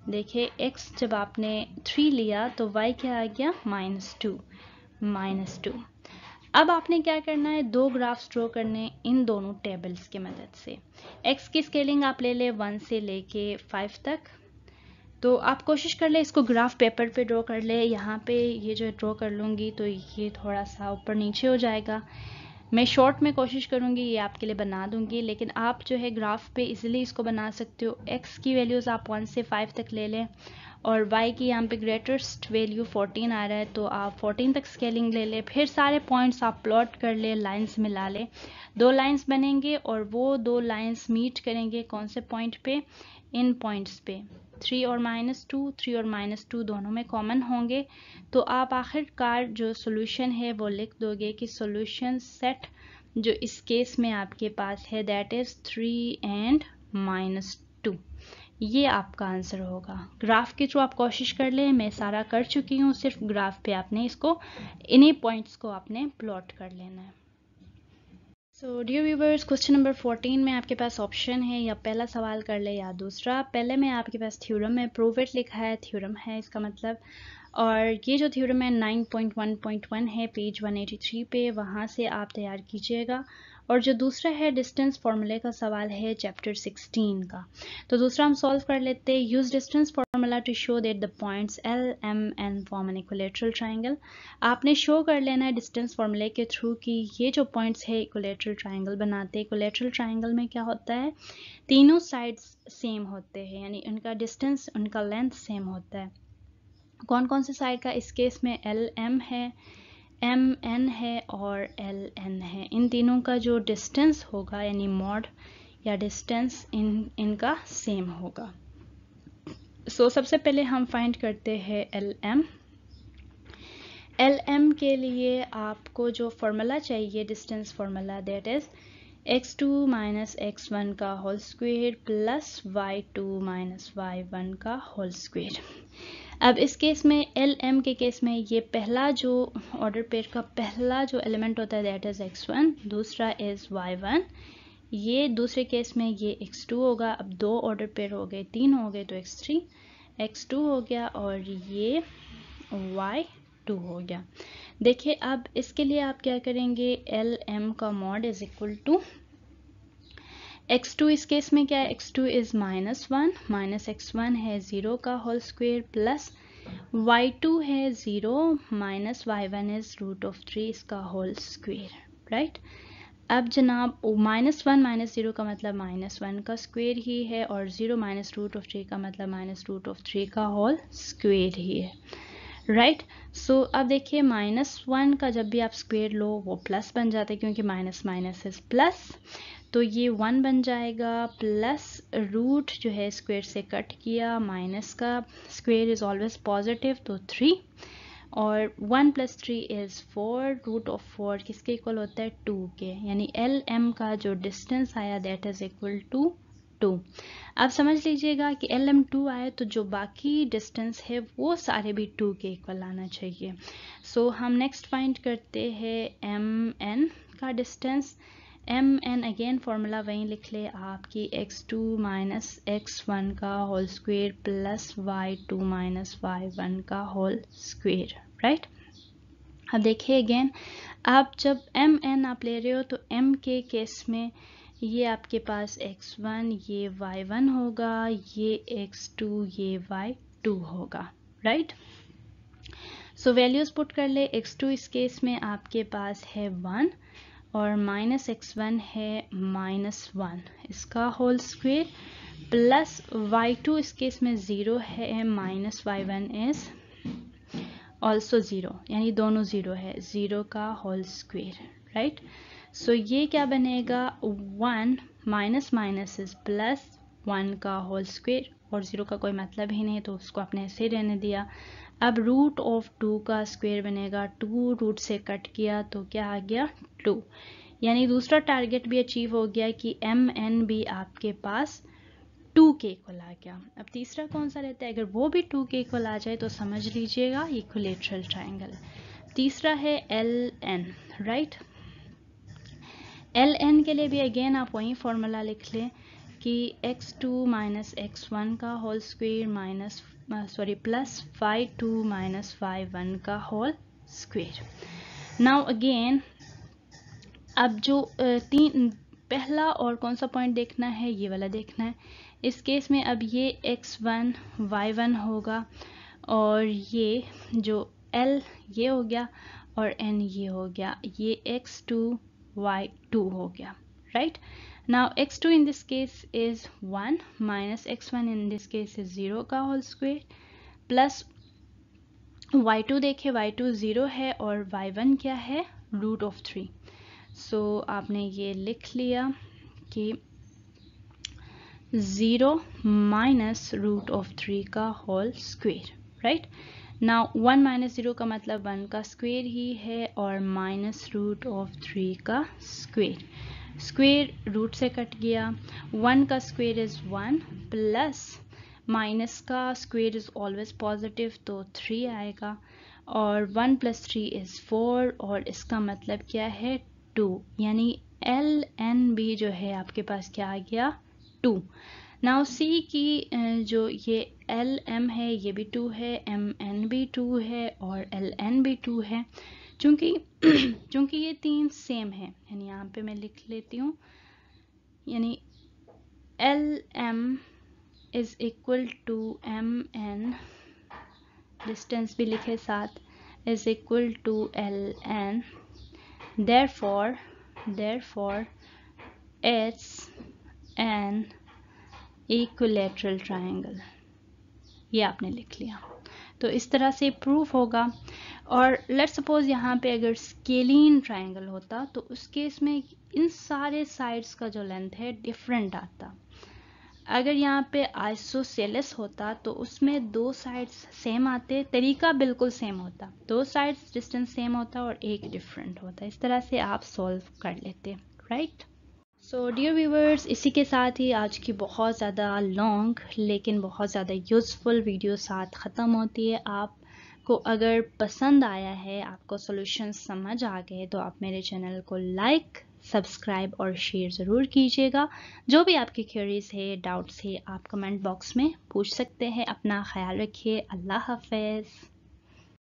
देखिए x जब आपने 3 लिया तो y क्या आ गया माइनस 2। अब आपने क्या करना है, दो ग्राफ्स ड्रॉ करने इन दोनों टेबल्स की मदद से। x की स्केलिंग आप ले ले 1 से लेके 5 तक, तो आप कोशिश कर ले इसको ग्राफ पेपर पे ड्रॉ कर ले। यहाँ पे ये जो ड्रॉ कर लूँगी तो ये थोड़ा सा ऊपर नीचे हो जाएगा। मैं शॉर्ट में कोशिश करूँगी ये आपके लिए बना दूँगी, लेकिन आप जो है ग्राफ पे इजीली इसको बना सकते हो। x की वैल्यूज़ आप 1 से 5 तक ले लें, और y की यहाँ पे ग्रेटेस्ट वैल्यू 14 आ रहा है, तो आप 14 तक स्केलिंग ले लें। फिर सारे पॉइंट्स आप प्लॉट कर ले, लाइंस मिला ले, 2 लाइंस बनेंगे और वो 2 लाइंस मीट करेंगे कौन से पॉइंट पे, इन पॉइंट्स पे 3 और माइनस 2 दोनों में कॉमन होंगे। तो आप आखिरकार जो सोल्यूशन है वो लिख दोगे कि सोल्यूशन सेट जो इस केस में आपके पास है दैट इज 3 एंड माइनस 2, ये आपका आंसर होगा। ग्राफ के थ्रू आप कोशिश कर लें, मैं सारा कर चुकी हूँ, सिर्फ ग्राफ पे आपने इसको इन्हीं पॉइंट्स को आपने प्लॉट कर लेना है। So dear viewers, question number 14 में आपके पास ऑप्शन है, या पहला सवाल कर ले या दूसरा। पहले में आपके पास थ्योरम है, प्रूव इट लिखा है, थ्योरम है इसका मतलब, और ये जो थ्योरम है 9.1.1 है, पेज 183 पे, वहाँ से आप तैयार कीजिएगा। और जो दूसरा है डिस्टेंस फार्मूले का सवाल है चैप्टर 16 का। तो दूसरा हम सॉल्व कर लेते हैं। Use distance formula to show that the points L, M, N form an equilateral triangle. आपने शो कर लेना है डिस्टेंस फार्मूले के थ्रू कि ये जो पॉइंट्स है इक्विलेटरल ट्राइंगल बनाते हैं। इक्विलेटरल ट्राइंगल में क्या होता है, तीनों साइड्स सेम होते हैं, यानी उनका डिस्टेंस, उनका लेंथ सेम होता है। कौन कौन से साइड का, इस केस में L, M है, M, N है और L, N है। इन तीनों का जो डिस्टेंस होगा यानी मॉड या डिस्टेंस इनका सेम होगा। सो सबसे पहले हम फाइंड करते हैं L, M। L, M के लिए आपको जो फॉर्मूला चाहिए distance formula, that is x2 minus x1 का whole square plus y2 minus y1 का होल स्क्वायर। अब इस केस में L, M के केस में ये पहला जो ऑर्डर पेयर का पहला जो एलिमेंट होता है दैट इज x1, दूसरा इज y1, ये दूसरे केस में ये x2 होगा। अब दो ऑर्डर पेयर हो गए, तीन हो गए तो x3, x2 हो गया और ये y2 हो गया। देखिए अब इसके लिए आप क्या करेंगे, L, M का mod is equal to x2, इस केस में क्या है, x2 इज -1, माइनस x1 है 0 का होल स्क्वायर प्लस y2 है 0 माइनस y1 इज √3 इसका होल स्क्वायर, राइट। अब जनाब -1 -0 का मतलब -1 का स्क्वायर ही है और 0 माइनस √3 का मतलब -√3 का होल स्क्वायर ही है, राइट। सो अब देखिए -1 का जब भी आप स्क्वायर लो वो प्लस बन जाता है क्योंकि माइनस माइनस इज प्लस, तो ये 1 बन जाएगा प्लस रूट जो है स्क्वायर से कट किया, माइनस का स्क्वायर इज ऑलवेज पॉजिटिव तो 3 और 1 + 3 इज 4, √4 किसके इक्वल होता है 2 के, यानी L, M का जो डिस्टेंस आया दैट इज इक्वल टू 2। अब समझ लीजिएगा कि L, M 2 आए तो जो बाकी डिस्टेंस है वो सारे भी 2 के इक्वल आना चाहिए। सो हम नेक्स्ट फाइंड करते हैं M, N का distance. M, N again formula वहीं लिख ले आपकी x2 माइनस x1 का whole square plus y2 minus y1 का होल स्क्वायर, राइट। अब देखिए अगेन आप जब M, N आप ले रहे हो तो M के केस में ये आपके पास x1 ये y1 होगा, ये x2 ये y2 होगा, राइट। सो वैल्यूज पुट कर ले, x2 इस केस में आपके पास है 1 और माइनस x1 है -1 इसका होल स्क्वायर प्लस y2 इस केस में 0 है, माइनस y1 इज ऑल्सो 0 यानी दोनों 0 है, 0 का होल स्क्वायर, राइट। सो ये क्या बनेगा 1 माइनस माइनस इज प्लस 1 का होल स्क्वायर और 0 का कोई मतलब ही नहीं तो उसको आपने ऐसे रहने दिया। अब √2 का स्क्वायर बनेगा, 2 रूट से कट किया तो क्या आ गया 2, यानी दूसरा टारगेट भी अचीव हो गया कि M, N भी आपके पास 2 के इक्वल आ गया। अब तीसरा कौन सा रहता है, अगर वो भी 2 के इक्वल आ जाए तो समझ लीजिएगा इक्विलेटरल ट्राइंगल। तीसरा है L, N, right. L, N के लिए भी अगेन आप वही फॉर्मूला लिख लें कि x2 माइनस x1 का whole square plus y2 minus y1 का होल स्क्वायर। नाउ अगेन अब जो पहला और कौन सा पॉइंट देखना है, ये वाला देखना है। इस केस में अब ये x1 y1 होगा और ये जो L ये हो गया और N ये हो गया, ये x2 y2 हो गया, right. Now x2 in this case is 1 minus x1 in this case is 0 का होल स्क्वायर प्लस y2 देखें y2 0 है और y1 क्या है √3। सो आपने ये लिख लिया कि 0 माइनस √3 का whole square, right. Now 1 minus 0 का मतलब 1 का स्क्वायर ही है और माइनस √3 का स्क्वायर, स्क्वायर रूट से कट गया, 1 का स्क्वायर इज 1 प्लस माइनस का स्क्वायर इज ऑलवेज पॉजिटिव तो 3 आएगा और 1 + 3 इज 4 और इसका मतलब क्या है 2, यानी L, N भी जो है आपके पास क्या आ गया 2। नाउ सी की जो ये L, M है ये भी 2 है, M, N भी 2 है और L, N भी 2 है। चूँकि चूँकि ये तीन सेम है, यानी यहाँ पे मैं लिख लेती हूँ, यानी LM is equal to MN, distance भी लिखे साथ, is equal to LN, therefore it's an equilateral triangle। ये आपने लिख लिया। तो इस तरह से प्रूफ होगा। और लेट्स सपोज यहाँ पे अगर स्केलीन ट्रायंगल होता तो उस केस में इन सारे साइड्स का जो लेंथ है डिफरेंट आता। अगर यहाँ पे आइसोसेलेस होता तो उसमें दो साइड्स सेम आते, तरीका बिल्कुल सेम होता, दो साइड्स डिस्टेंस सेम होता और एक डिफरेंट होता। इस तरह से आप सॉल्व कर लेते, राइट। सो डियर व्यूवर्स, इसी के साथ ही आज की बहुत ज़्यादा लॉन्ग लेकिन बहुत ज़्यादा यूज़फुल वीडियो साथ ख़त्म होती है। आपको अगर पसंद आया है, आपको सॉल्यूशन समझ आ गए, तो आप मेरे चैनल को लाइक, सब्सक्राइब और शेयर ज़रूर कीजिएगा। जो भी आपकी क्वेरीज है, डाउट्स है, आप कमेंट बॉक्स में पूछ सकते हैं। अपना ख्याल रखिए। अल्लाह हाफ़िज़।